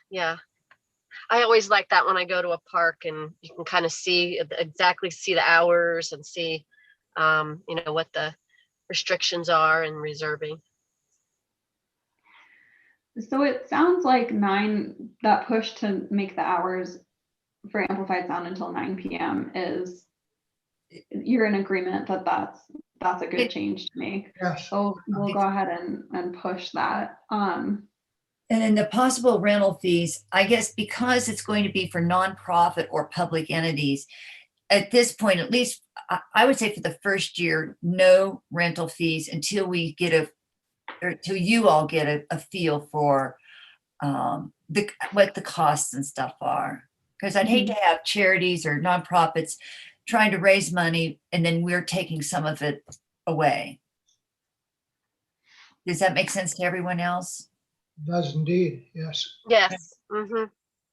I always like that when I go to a park and you can kind of see the hours and see, what the restrictions are and reserving. So it sounds like that push to make the hours for amplified sound until 9 p.m. is, you're in agreement that that's a good change to make. Yes. So we'll go ahead and push that. And then the possible rental fees, I guess, because it's going to be for nonprofit or public entities, at this point, at least I would say for the first year, no rental fees until we get till you all get a feel for what the costs and stuff are. Because I'd hate to have charities or nonprofits trying to raise money and then we're taking some of it away. Does that make sense to everyone else? It does indeed, yes. Yes. Mm-hmm.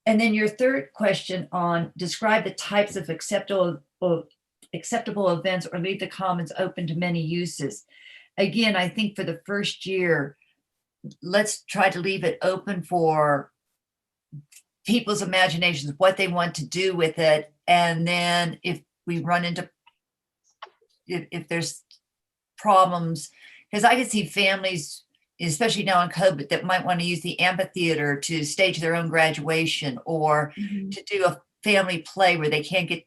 And then your third question on describe the types of acceptable events or leave the commons open to many uses. Again, I think for the first year, let's try to leave it open for people's imaginations, what they want to do with it. And then if we run into, if there's problems, because I can see families, especially now in COVID, that might want to use the amphitheater to stage their own graduation or to do a family play where they can't get,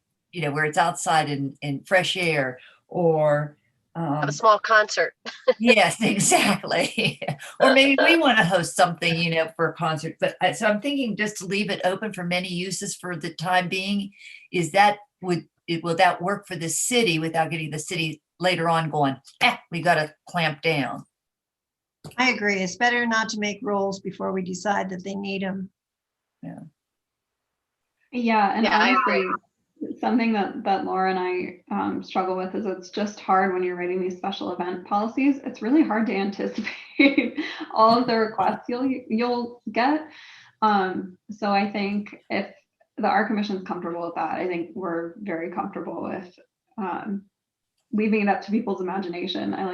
where it's outside in fresh air or a small concert. Yes, exactly. Or maybe we want to host something, for a concert. But so I'm thinking just to leave it open for many uses for the time being. Will that work for the city without getting the city later on going, we got to clamp down? I agree. It's better not to make rules before we decide that they need them. Yeah, and Yeah, I honestly, something that Laura and I struggle with is it's just hard when you're writing these special event policies. It's really hard to anticipate all of the requests you'll get. So I think if the Art Commission is comfortable with that, I think we're very comfortable with leaving it up to people's imagination. I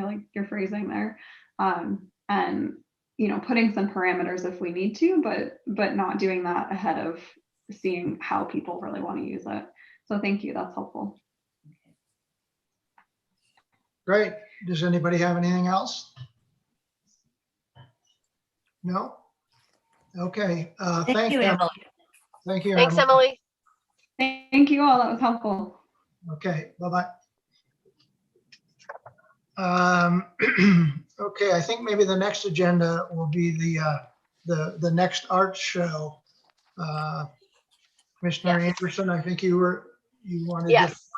like your phrasing there, and putting some parameters if we need to, but not doing that ahead of seeing how people really want to use it. So thank you, that's helpful. Great. Does anybody have anything else? No? Okay. Thank you, Emily. Thank you. Thanks, Emily. Thank you all, that was helpful. Okay, bye-bye. Okay, I think maybe the next agenda will be the next art show. Commissioner Anderson, I think you wanted to. Yes.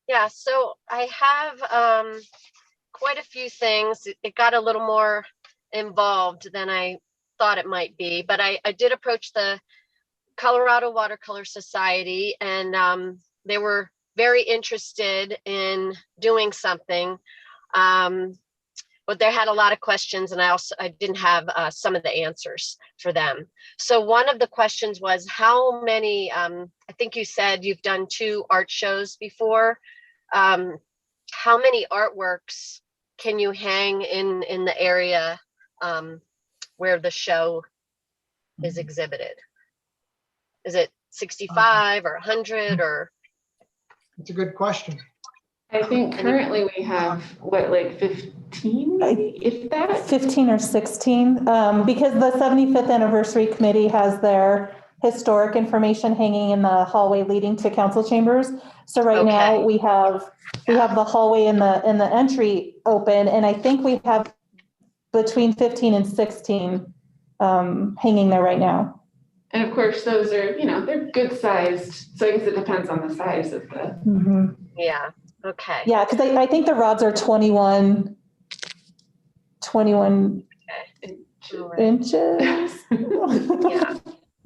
Yeah, so I have quite a few things. It got a little more involved than I thought it might be, but I did approach the Colorado Watercolor Society, and they were very interested in doing something. But they had a lot of questions, and I didn't have some of the answers for them. So one of the questions was how many, I think you said you've done 2 art shows before. How many artworks can you hang in the area where the show is exhibited? Is it 65 or 100 or? It's a good question. I think currently we have, like 15, maybe, if that? 15 or 16, because the 75th anniversary committee has their historic information hanging in the hallway leading to council chambers. So right now Okay. we have the hallway and the entry open, and I think we have between 15 and 16 hanging there right now. And of course, those are, they're good sized. So I guess it depends on the size of the. Yeah. Okay. Yeah, because I think the rods are 21 inches. Yeah.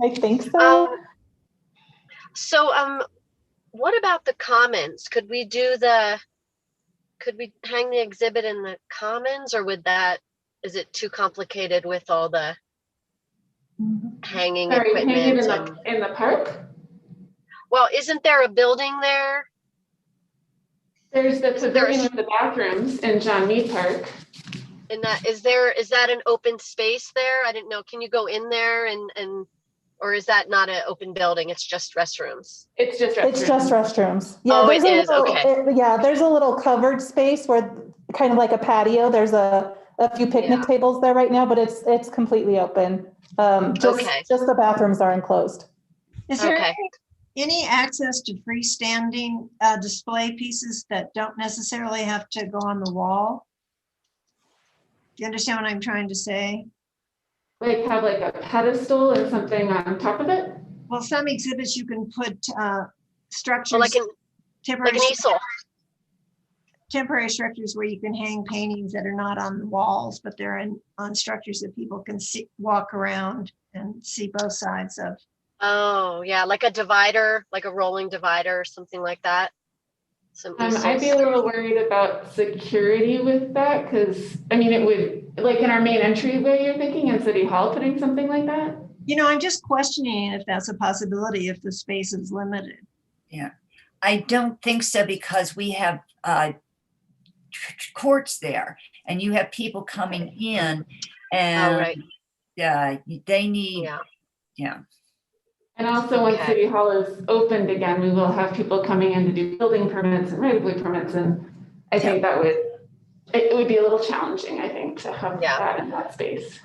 I think so. What about the commons? Could we hang the exhibit in the commons, or is it too complicated with all the hanging Sorry, equipment? hang it in the park? Well, isn't there a building there? There's the pavilion with the bathrooms in John Mead Park. And is that an open space there? I didn't know. Can you go in there or is that not an open building? It's just restrooms. It's just restrooms. It's just restrooms. Yeah, Oh, there's it is. Okay. There's a little covered space where kind of like a patio. There's a few picnic tables there right now, but it's completely open. Just the bathrooms are enclosed. Is there any access to freestanding display pieces that don't necessarily have to go on the wall? Do you understand what I'm trying to say? Like have like a pedestal or something on top of it? Well, some exhibits you can put structures, Well, like an easel. temporary structures where you can hang paintings that are not on the walls, but they're on structures that people can walk around and see both sides of. Oh, yeah, like a divider, like a rolling divider or something like that. I'd be a little worried about security with that because, it would, like in our main entryway, you're thinking in City Hall, putting something like that? I'm just questioning if that's a possibility if the space is limited. Yeah, I don't think so because we have courts there and you have people coming in and they need, And also when City Hall is opened again, we will have people coming in to do building permits and right-of-way permits. And I think it would be a little challenging, I think, to have that in that space.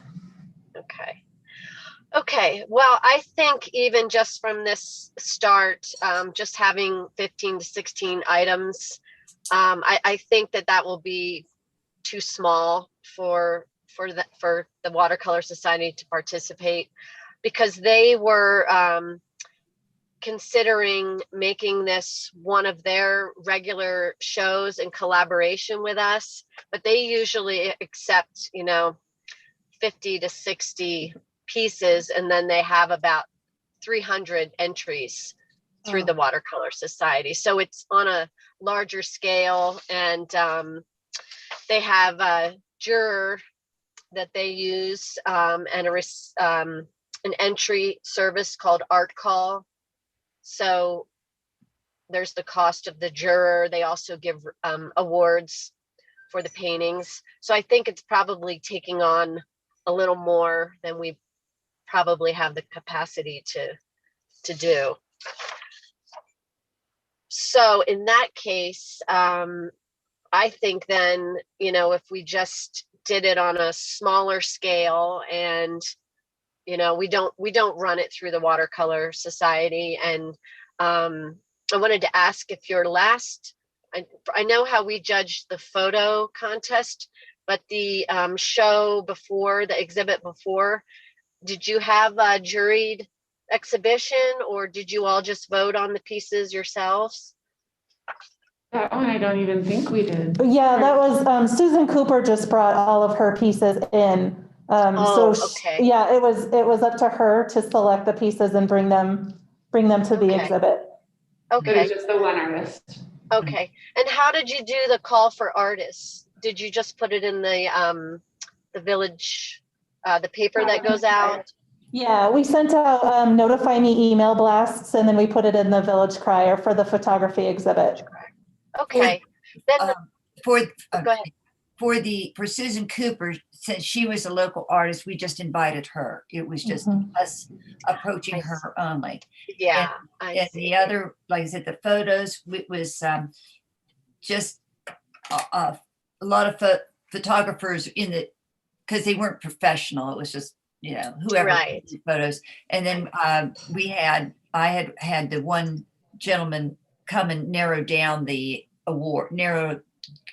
Okay. Well, I think even just from this start, just having 15 to 16 items, I think that will be too small for the Watercolor Society to participate, because they were considering making this one of their regular shows in collaboration with us, but they usually accept 50 to 60 pieces, and then they have about 300 entries through the Watercolor Society. So it's on a larger scale, and they have a juror that they use and an entry service called Art Call. So there's the cost of the juror. They also give awards for the paintings. So I think it's probably taking on a little more than we probably have the capacity to do. So in that case, I think then, if we just did it on a smaller scale and we don't run it through the Watercolor Society. And I wanted to ask if your I know how we judged the photo contest, but the show before, the exhibit before, did you have a juried exhibition, or did you all just vote on the pieces yourselves? That one I don't even think we did. Yeah, that was Susan Cooper just brought all of her pieces in. It was up to her to select the pieces and bring them to the exhibit. Okay. It was just the one artist. Okay. And how did you do the call for artists? Did you just put it in the village, the paper that goes out? Yeah, we sent out notify me email blasts, and then we put it in the village crier for the photography exhibit. Okay. Then go ahead. For Susan Cooper, since she was a local artist, we just invited her. It was just us approaching her only. Yeah. And the other, like I said, the photos, it was just a lot of photographers because they weren't professional. It was just you know, whoever Right. took photos. And then I had the one gentleman come and narrow down the award,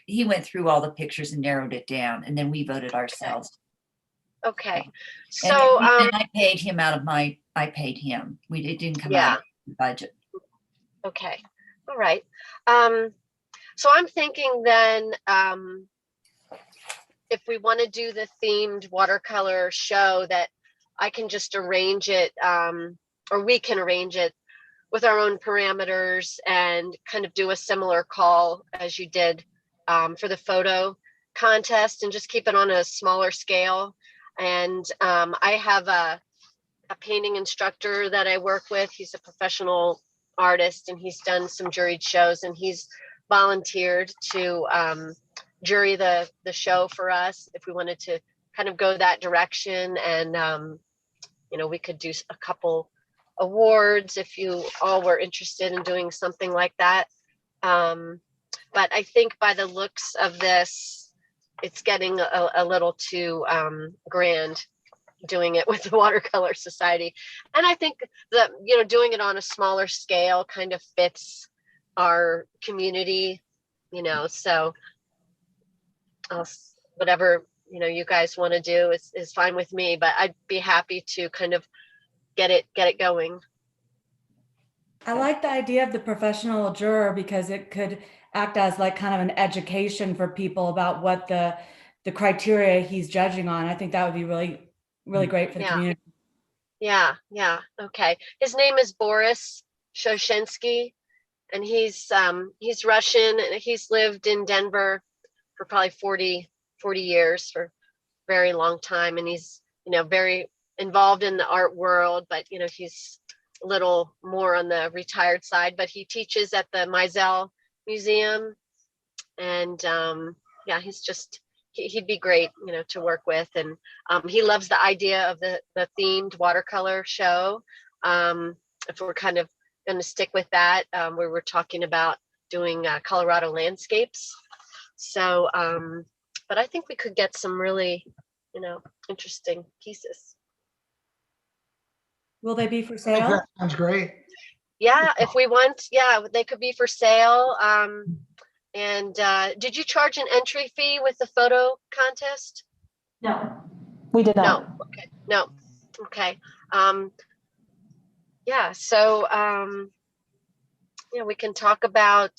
he went through all the pictures and narrowed it down, and then we voted ourselves. Okay. And So, then I paid him I paid him. It didn't come out of the budget. okay. All right. So I'm thinking then, if we want to do the themed watercolor show, that I can just arrange it, or we can arrange it with our own parameters and kind of do a similar call as you did for the photo contest, and just keep it on a smaller scale. And I have a painting instructor that I work with. He's a professional artist, and he's done some juried shows, and he's volunteered to jury the show for us if we wanted to kind of go that direction. And you know, we could do a couple awards if you all were interested in doing something like that. But I think by the looks of this, it's getting a little too grand, doing it with the Watercolor Society. And I think that, you know, doing it on a smaller scale kind of fits our community, you know. So whatever, you know, you guys want to do is fine with me, but I'd be happy to kind of get it going. I like the idea of the professional juror, because it could act as like kind of an education for people about what the criteria he's judging on. I think that would be really, really great for the community. Yeah. Okay. His name is Boris Shoshinsky, and he's Russian, and he's lived in Denver for probably 40 years, for a very long time. And he's, you know, very involved in the art world, but, you know, he's a little more on the retired side, but he teaches at the Mizell Museum. And yeah, he'd be great, you know, to work with. And he loves the idea of the themed watercolor show. If we're kind of going to stick with that, we were talking about doing Colorado landscapes. So, but I think we could get some really, you know, interesting pieces. Will they be for I think sale? that sounds great. Yeah, if we want, yeah, they could be for sale. And did you charge an entry fee with the photo contest? No, we did not. No. Okay. No. Okay. Yeah. So, you know, we can talk about,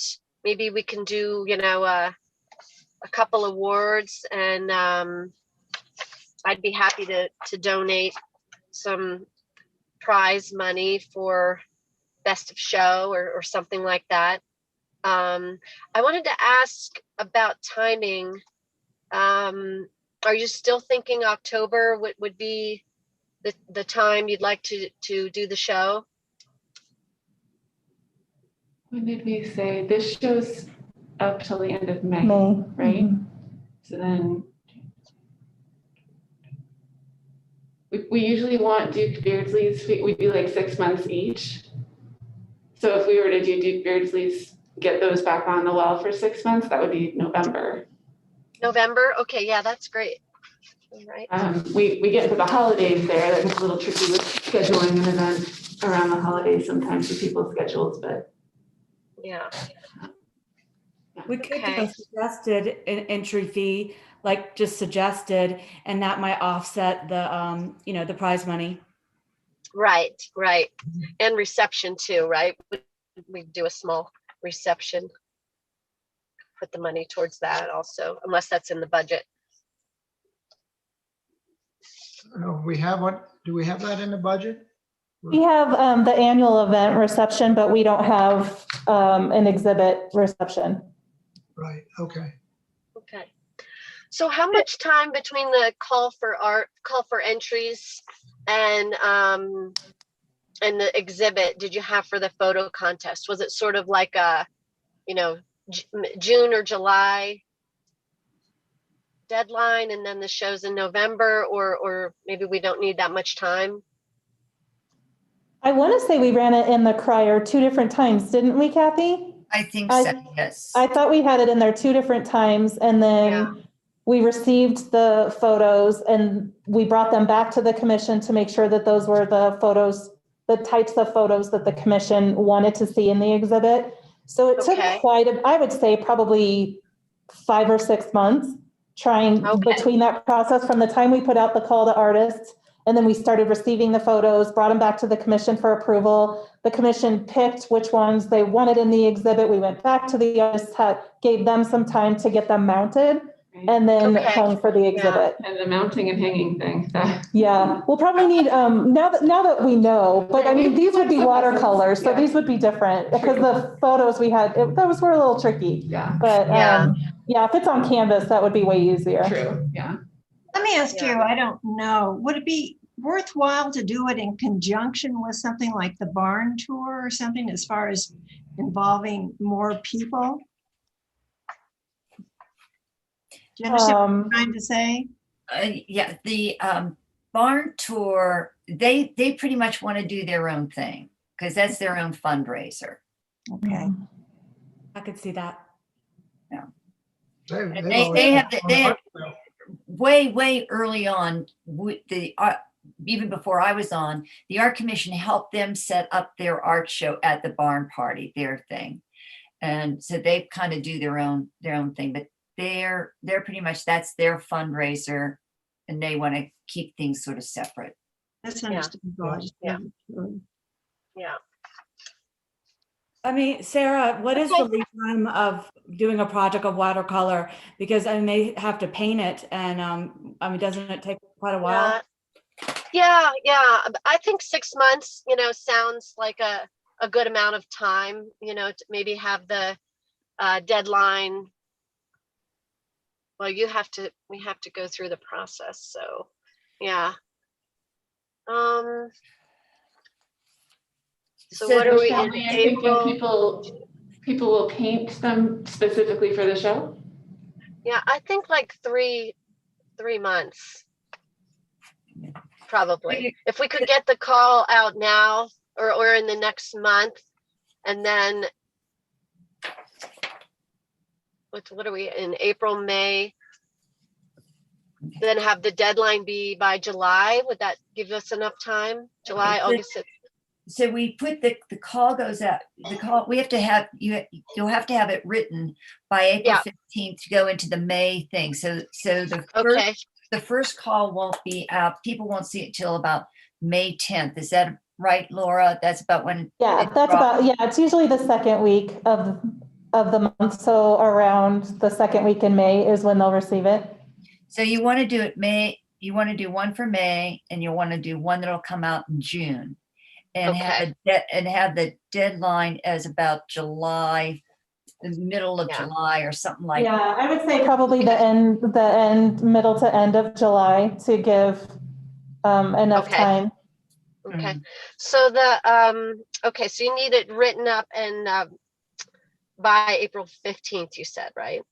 maybe we can do, you know, a couple awards, and I'd be happy to donate some prize money for best of show or something like that. I wanted to ask about timing. Are you still thinking October would be the time you'd like to do the show? When did we say this show's up till the end of May, right? Mhm. So then we usually want Duke Beardsley's, we do like 6 months each. So if we were to do Duke Beardsley's, get those back on the wall for 6 months, that would be November. November? Okay, yeah, that's great. All right. We get into the holidays there. That gets a little tricky with scheduling an event around the holidays sometimes for people's schedules, but Yeah. We could do Okay. a suggested entry fee, like just suggested, and that might offset the, you know, the prize money. Right. And reception too, right? We do a small reception. Put the money towards that also, unless that's in the budget. Do we have that in the budget? We have the annual event reception, but we don't have an exhibit reception. Right, okay. Okay. So how much time between the call for entries and the exhibit did you have for the photo contest? Was it sort of like a, you know, June or July deadline, and then the show's in November, or maybe we don't need that much time? I want to say we ran it in the crier 2 different times, didn't we, Kathy? I think so, yes. I thought we had it in there 2 different times, and then we received the photos and we brought them back to the commission to make sure that those were the photos, the types of photos that the commission wanted to see in the exhibit. So it took Okay. I would say probably 5 or 6 months trying between that process from the time we put out the call to artists and then we started receiving the photos, brought them back to the commission for approval. The commission picked which ones they wanted in the exhibit. We went back to the artists, gave them some time to get them mounted and then hung for the exhibit. And the mounting and hanging thing. Yeah, we'll probably need, now that we know, but I mean, these would be watercolors, so these would be different because the photos we had, those were a little tricky. Yeah. But yeah, if it's on canvas, that would be way easier. True. Yeah. Let me ask you, I don't know, would it be worthwhile to do it in conjunction with something like the barn tour or something as far as involving more people? Do you understand what I'm trying to say? Yeah, the barn tour, they pretty much want to do their own thing because that's their own fundraiser. Okay. I could see that. Yeah. They They way early on, even before I was on, the art commission helped them set up their art show at the barn party, their thing. And so they kind of do their own thing, but they're pretty much, that's their fundraiser and they want to keep things sort of separate. That's understandable. Yeah. I mean, Sarah, what is the lead time of doing a project of watercolor? Because I mean, they have to paint it and I mean, doesn't it take quite a while? Yeah. I think 6 months, sounds like a good amount of time, to maybe have the deadline. Well, we have to go through the process. So, yeah. So what are we in April? People will paint them specifically for the show? Yeah, I think like 3 months. Probably. If we could get the call out now or in the next month, and then what are we in April, May? Then have the deadline be by July. Would that give us enough time? July, August. So we put the call goes out. The call we have to have you'll have to have it written by April 15th to go into the May thing. So the first call won't be out. People won't see it till about May 10th. Is that right, Laura? That's about when. Yeah, it's usually the second week of the month. So around the second week in May is when they'll receive it. So you want to do it May. You want to do one for May, and you want to do one that'll come out in June. And have the deadline as about July, the middle of July or something like that. Yeah, I would say probably the end, middle to end of July to give enough time. Okay. So so you need it written up and by April 15th, you said, right?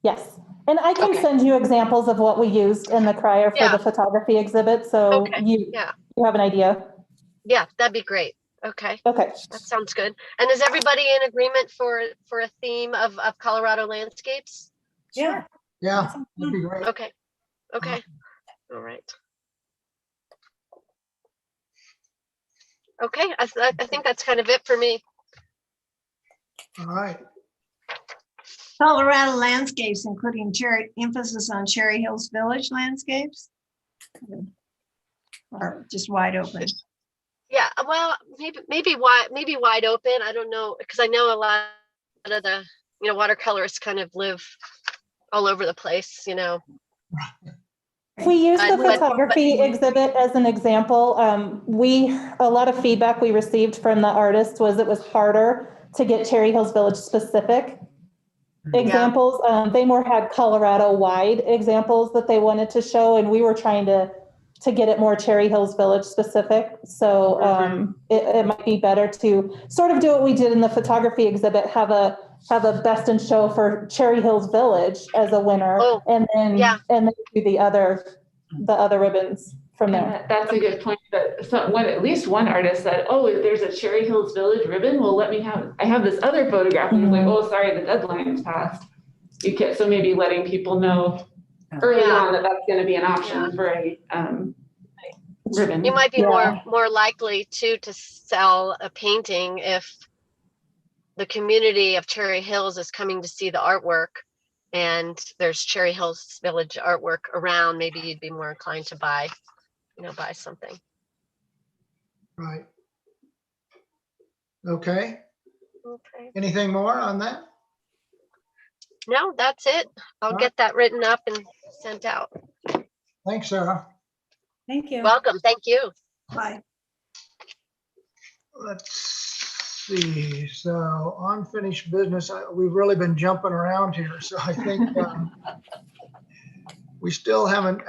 Yes. And I can send you examples of what we used in the crier for the photography exhibit. So you have an idea. Yeah, that'd be great. Okay. Okay. That sounds good. And is everybody in agreement for a theme of Colorado landscapes? Yeah. Yeah, that'd be great. Okay. All right. Okay, I think that's kind of it for me. All right. Colorado landscapes, including emphasis on Cherry Hills Village landscapes, or just wide open. Yeah, well, maybe wide open. I don't know, because I know a lot of the watercolorists kind of live all over the place. If we use the photography exhibit as an example, a lot of feedback we received from the artists was it was harder to get Cherry Hills Village specific examples. They more had Colorado wide examples that they wanted to show, and we were trying to get it more Cherry Hills Village specific. So it might be better to sort of do what we did in the photography exhibit, have a best in show for Cherry Hills Village as a winner, and then do the other ribbons from there. That's a good point. At least one artist said, "Oh, there's a Cherry Hills Village ribbon. Well, I have this other photograph." And like, "Oh, sorry, the deadline's passed." So maybe letting people know early Yeah. on that that's going to be an option Yeah. for a ribbon. You might be Yeah. more likely to sell a painting if the community of Cherry Hills is coming to see the artwork and there's Cherry Hills Village artwork around. Maybe you'd be more inclined to buy something. Right. Okay. Okay. Anything more on that? No, that's it. I'll All get that written up and sent out. Thanks, Sarah. Thank you. Welcome. Thank you. Bye. Let's see. So unfinished business, we've really been jumping around here. So I think we still haven't,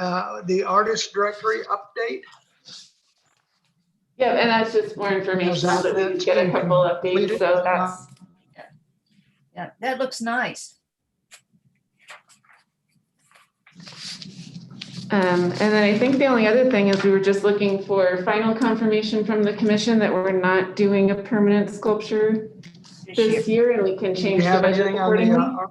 the artist directory update. Yeah, and that's just more information now that we get a couple updates. So that's Yeah, that looks nice. and then I think the only other thing is we were just looking for final confirmation from the commission that we're not doing a permanent sculpture this year, and we can Do change you the have budget anything on accordingly.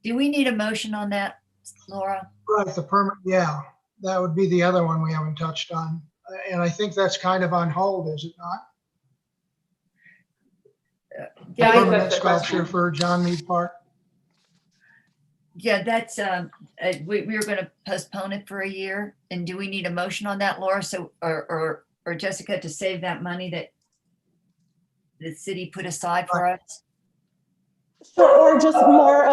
Do we need a motion on that, Laura? Right, the permit, yeah, that would be the other one we haven't touched on. And I think that's kind of on hold, is it not? Yeah, I guess Permanent that's the sculpture question. for John Mead Park. Yeah, that's, we were gonna postpone it for a year. And do we need a motion on that, Laura? So, or Jessica, to save that money that the city put aside for us? Sure, or just more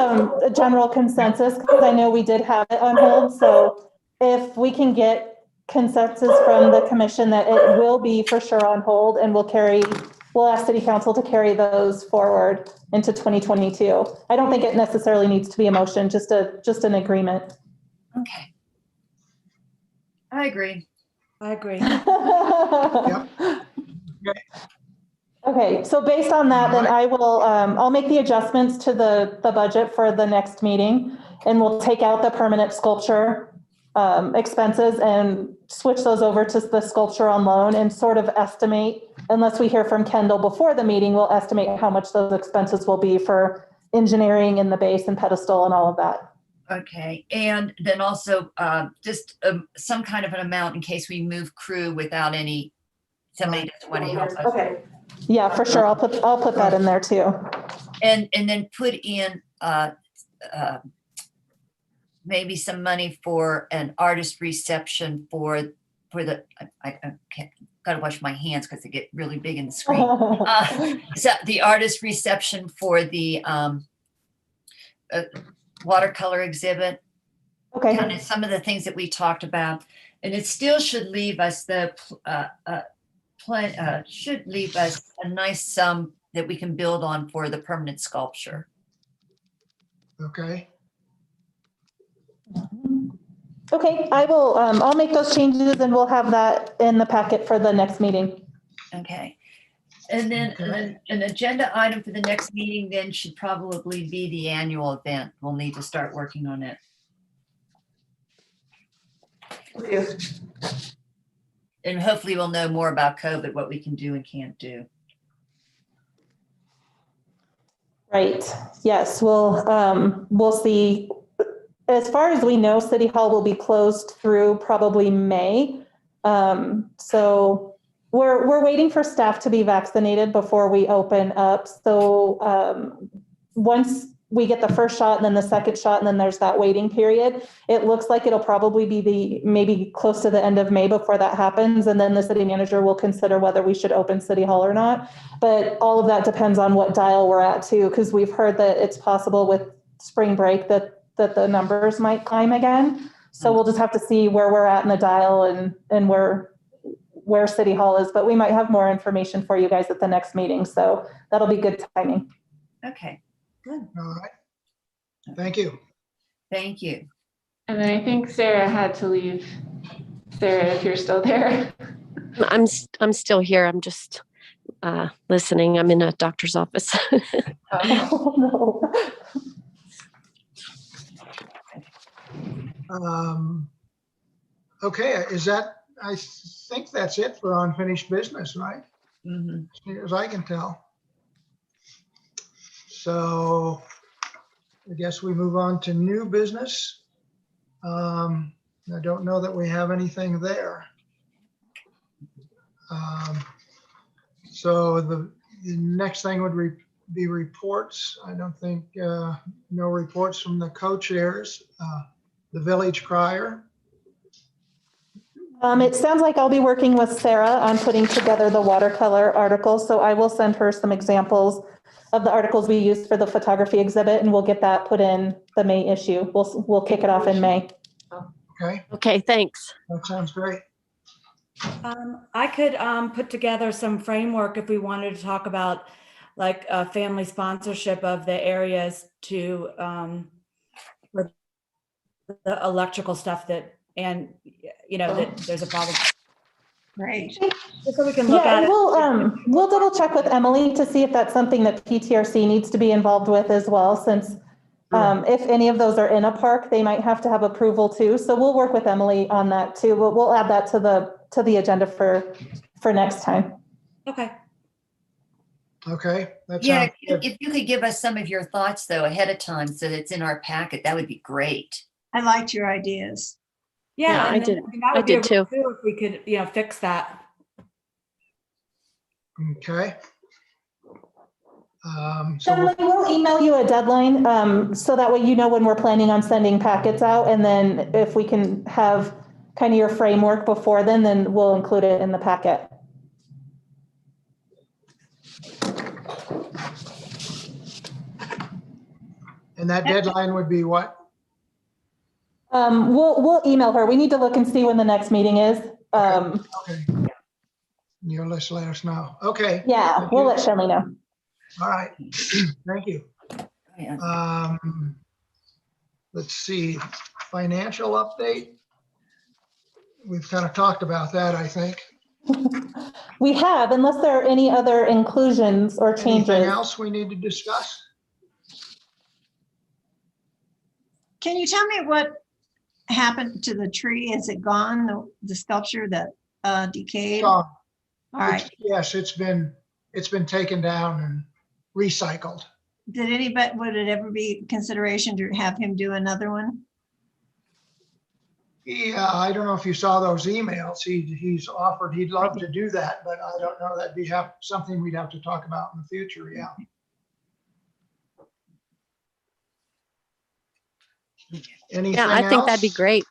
a general consensus, because I know we did have it on hold. So if we can get consensus from the commission that it will be for sure on hold, and we'll ask city council to carry those forward into 2022. I don't think it necessarily needs to be a motion, just an agreement. Okay. I agree. I agree. Okay, so based on that, then I will, I'll make the adjustments to the budget for the next meeting, and we'll take out the permanent sculpture expenses and switch those over to the sculpture on loan, and sort of estimate, unless we hear from Kendall before the meeting, we'll estimate how much those expenses will be for engineering and the base and pedestal and all of that. Okay, and then also just some kind of an amount in case we move crew without somebody doesn't want to help us. Okay, yeah, for sure. I'll put that in there too. And then put in maybe some money for an artist reception for the, I can't, gotta wash my hands because they get really big in the screen. So the artist reception for the watercolor exhibit. Okay. Kind of some of the things that we talked about, and it still should leave us should leave us a nice sum that we can build on for the permanent sculpture. Okay, Okay, I will, I'll make those changes and we'll have that in the packet for the next meeting. Okay. And then an agenda item for the next meeting then should probably be the annual event. We'll need to start working on it. And hopefully we'll know more about COVID, what we can do and can't do. Right, yes, we'll see. As far as we know, City Hall will be closed through probably May. So we're waiting for staff to be vaccinated before we open up. So once we get the first shot and then the second shot, and then there's that waiting period, it looks like it'll probably be maybe close to the end of May before that happens. And then the city manager will consider whether we should open City Hall or not. But all of that depends on what dial we're at too, because we've heard that it's possible with spring break that the numbers might climb again. So we'll just have to see where we're at in the dial and where City Hall is, but we might have more information for you guys at the next meeting. So that'll be good timing. Okay, good. all right. Thank you. Thank you. And then I think Sarah had to leave. Sarah, if you're still there. I'm still here. I'm just listening. I'm in a doctor's office. Oh, no. Okay, I think that's it for unfinished business, right? Mhm. As near as I can tell. So I guess we move on to new business. I don't know that we have anything there. So the next thing would be reports. I don't think, no reports from the co-chairs. The village crier. It sounds like I'll be working with Sarah on putting together the watercolor articles. So I will send her some examples of the articles we used for the photography exhibit, and we'll get that put in the May issue. We'll kick it off in May. Okay, Okay, thanks. that sounds great. I could put together some framework if we wanted to talk about like family sponsorship of the areas to for the electrical stuff that, and you know, that there's a problem. Great. Just so we can look Yeah, at and it. we'll double check with Emily to see if that's something that PTRC needs to be involved with as well, since if any of those are in a park, they might have to have approval too. So we'll work with Emily on that too. We'll add that to the agenda for next time. Okay. Okay, that Yeah, sounds good. if you could give us some of your thoughts though ahead of time so that it's in our packet, that would be great. I liked your ideas. Yeah, and I then did. that I would be a did real too. coup if we could, you know, fix that. Okay. So Emily, we'll email you a deadline so that way you know when we're planning on sending packets out. And then if we can have kind of your framework before then we'll include it in the packet. and that deadline would be what? We'll email her. We need to look and see when the next meeting is. Okay. You'll just let us know. Okay. Yeah, Thank we'll you. let Shelley know. All right. Thank you. Yeah. Let's see, financial update. We've kind of talked about that, I think. We have, unless there are any other inclusions or changes. Anything else we need to discuss? Can you tell me what happened to the tree? Is it gone? The sculpture that decayed? Gone. All right. Yes, it's been taken down and recycled. Would it ever be consideration to have him do another one? Yeah, I don't know if you saw those emails. He's offered, he'd love to do that, but I don't know, that'd be something we'd have to talk about in the future, yeah. Anything Yeah, I think that'd be else? great.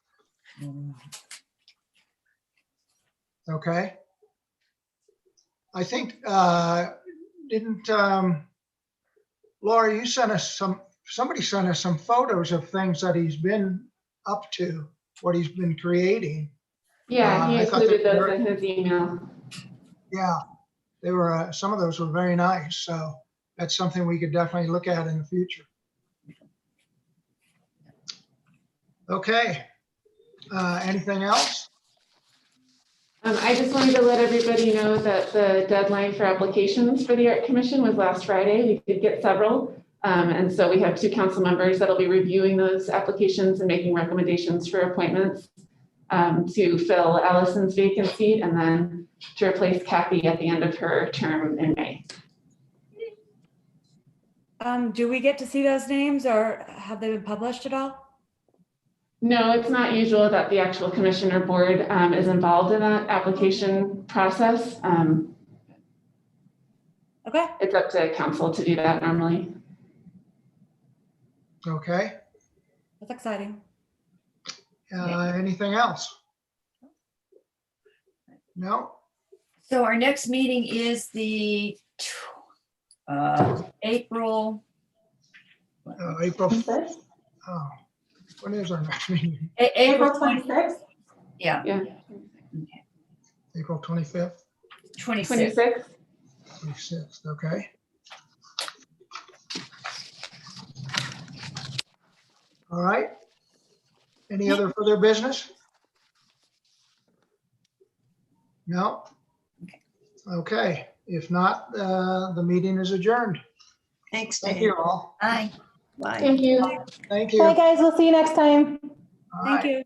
Okay. I think, didn't, Laura, you sent us somebody sent us some photos of things that he's been up to, what he's been creating. Yeah, he I thought included they those were- in his email. Yeah, they were, some of those were very nice. So that's something we could definitely look at in the future. Okay. Anything else? I just wanted to let everybody know that the deadline for applications for the Art Commission was last Friday. We did get several. And so we have 2 council members that'll be reviewing those applications and making recommendations for appointments to fill Allison's vacant seat and then to replace Kathy at the end of her term in May. Do we get to see those names or have they been published at all? No, it's not usual that the actual commission or board is involved in that application process. Okay. It's up to council to do that normally. Okay. That's exciting. Anything else? No? So our next meeting is the April. April. 26th? Oh, when is our next meeting? April 26th? Yeah, Yeah. April 25th, 26. 26th. 26th, okay. All right. Any other further business? No? Okay, if not, the meeting is adjourned. Thanks, Thank Dave. you all. Bye. Bye. Thank you. Thank Bye, you. guys. We'll see you next time. All Thank right. you.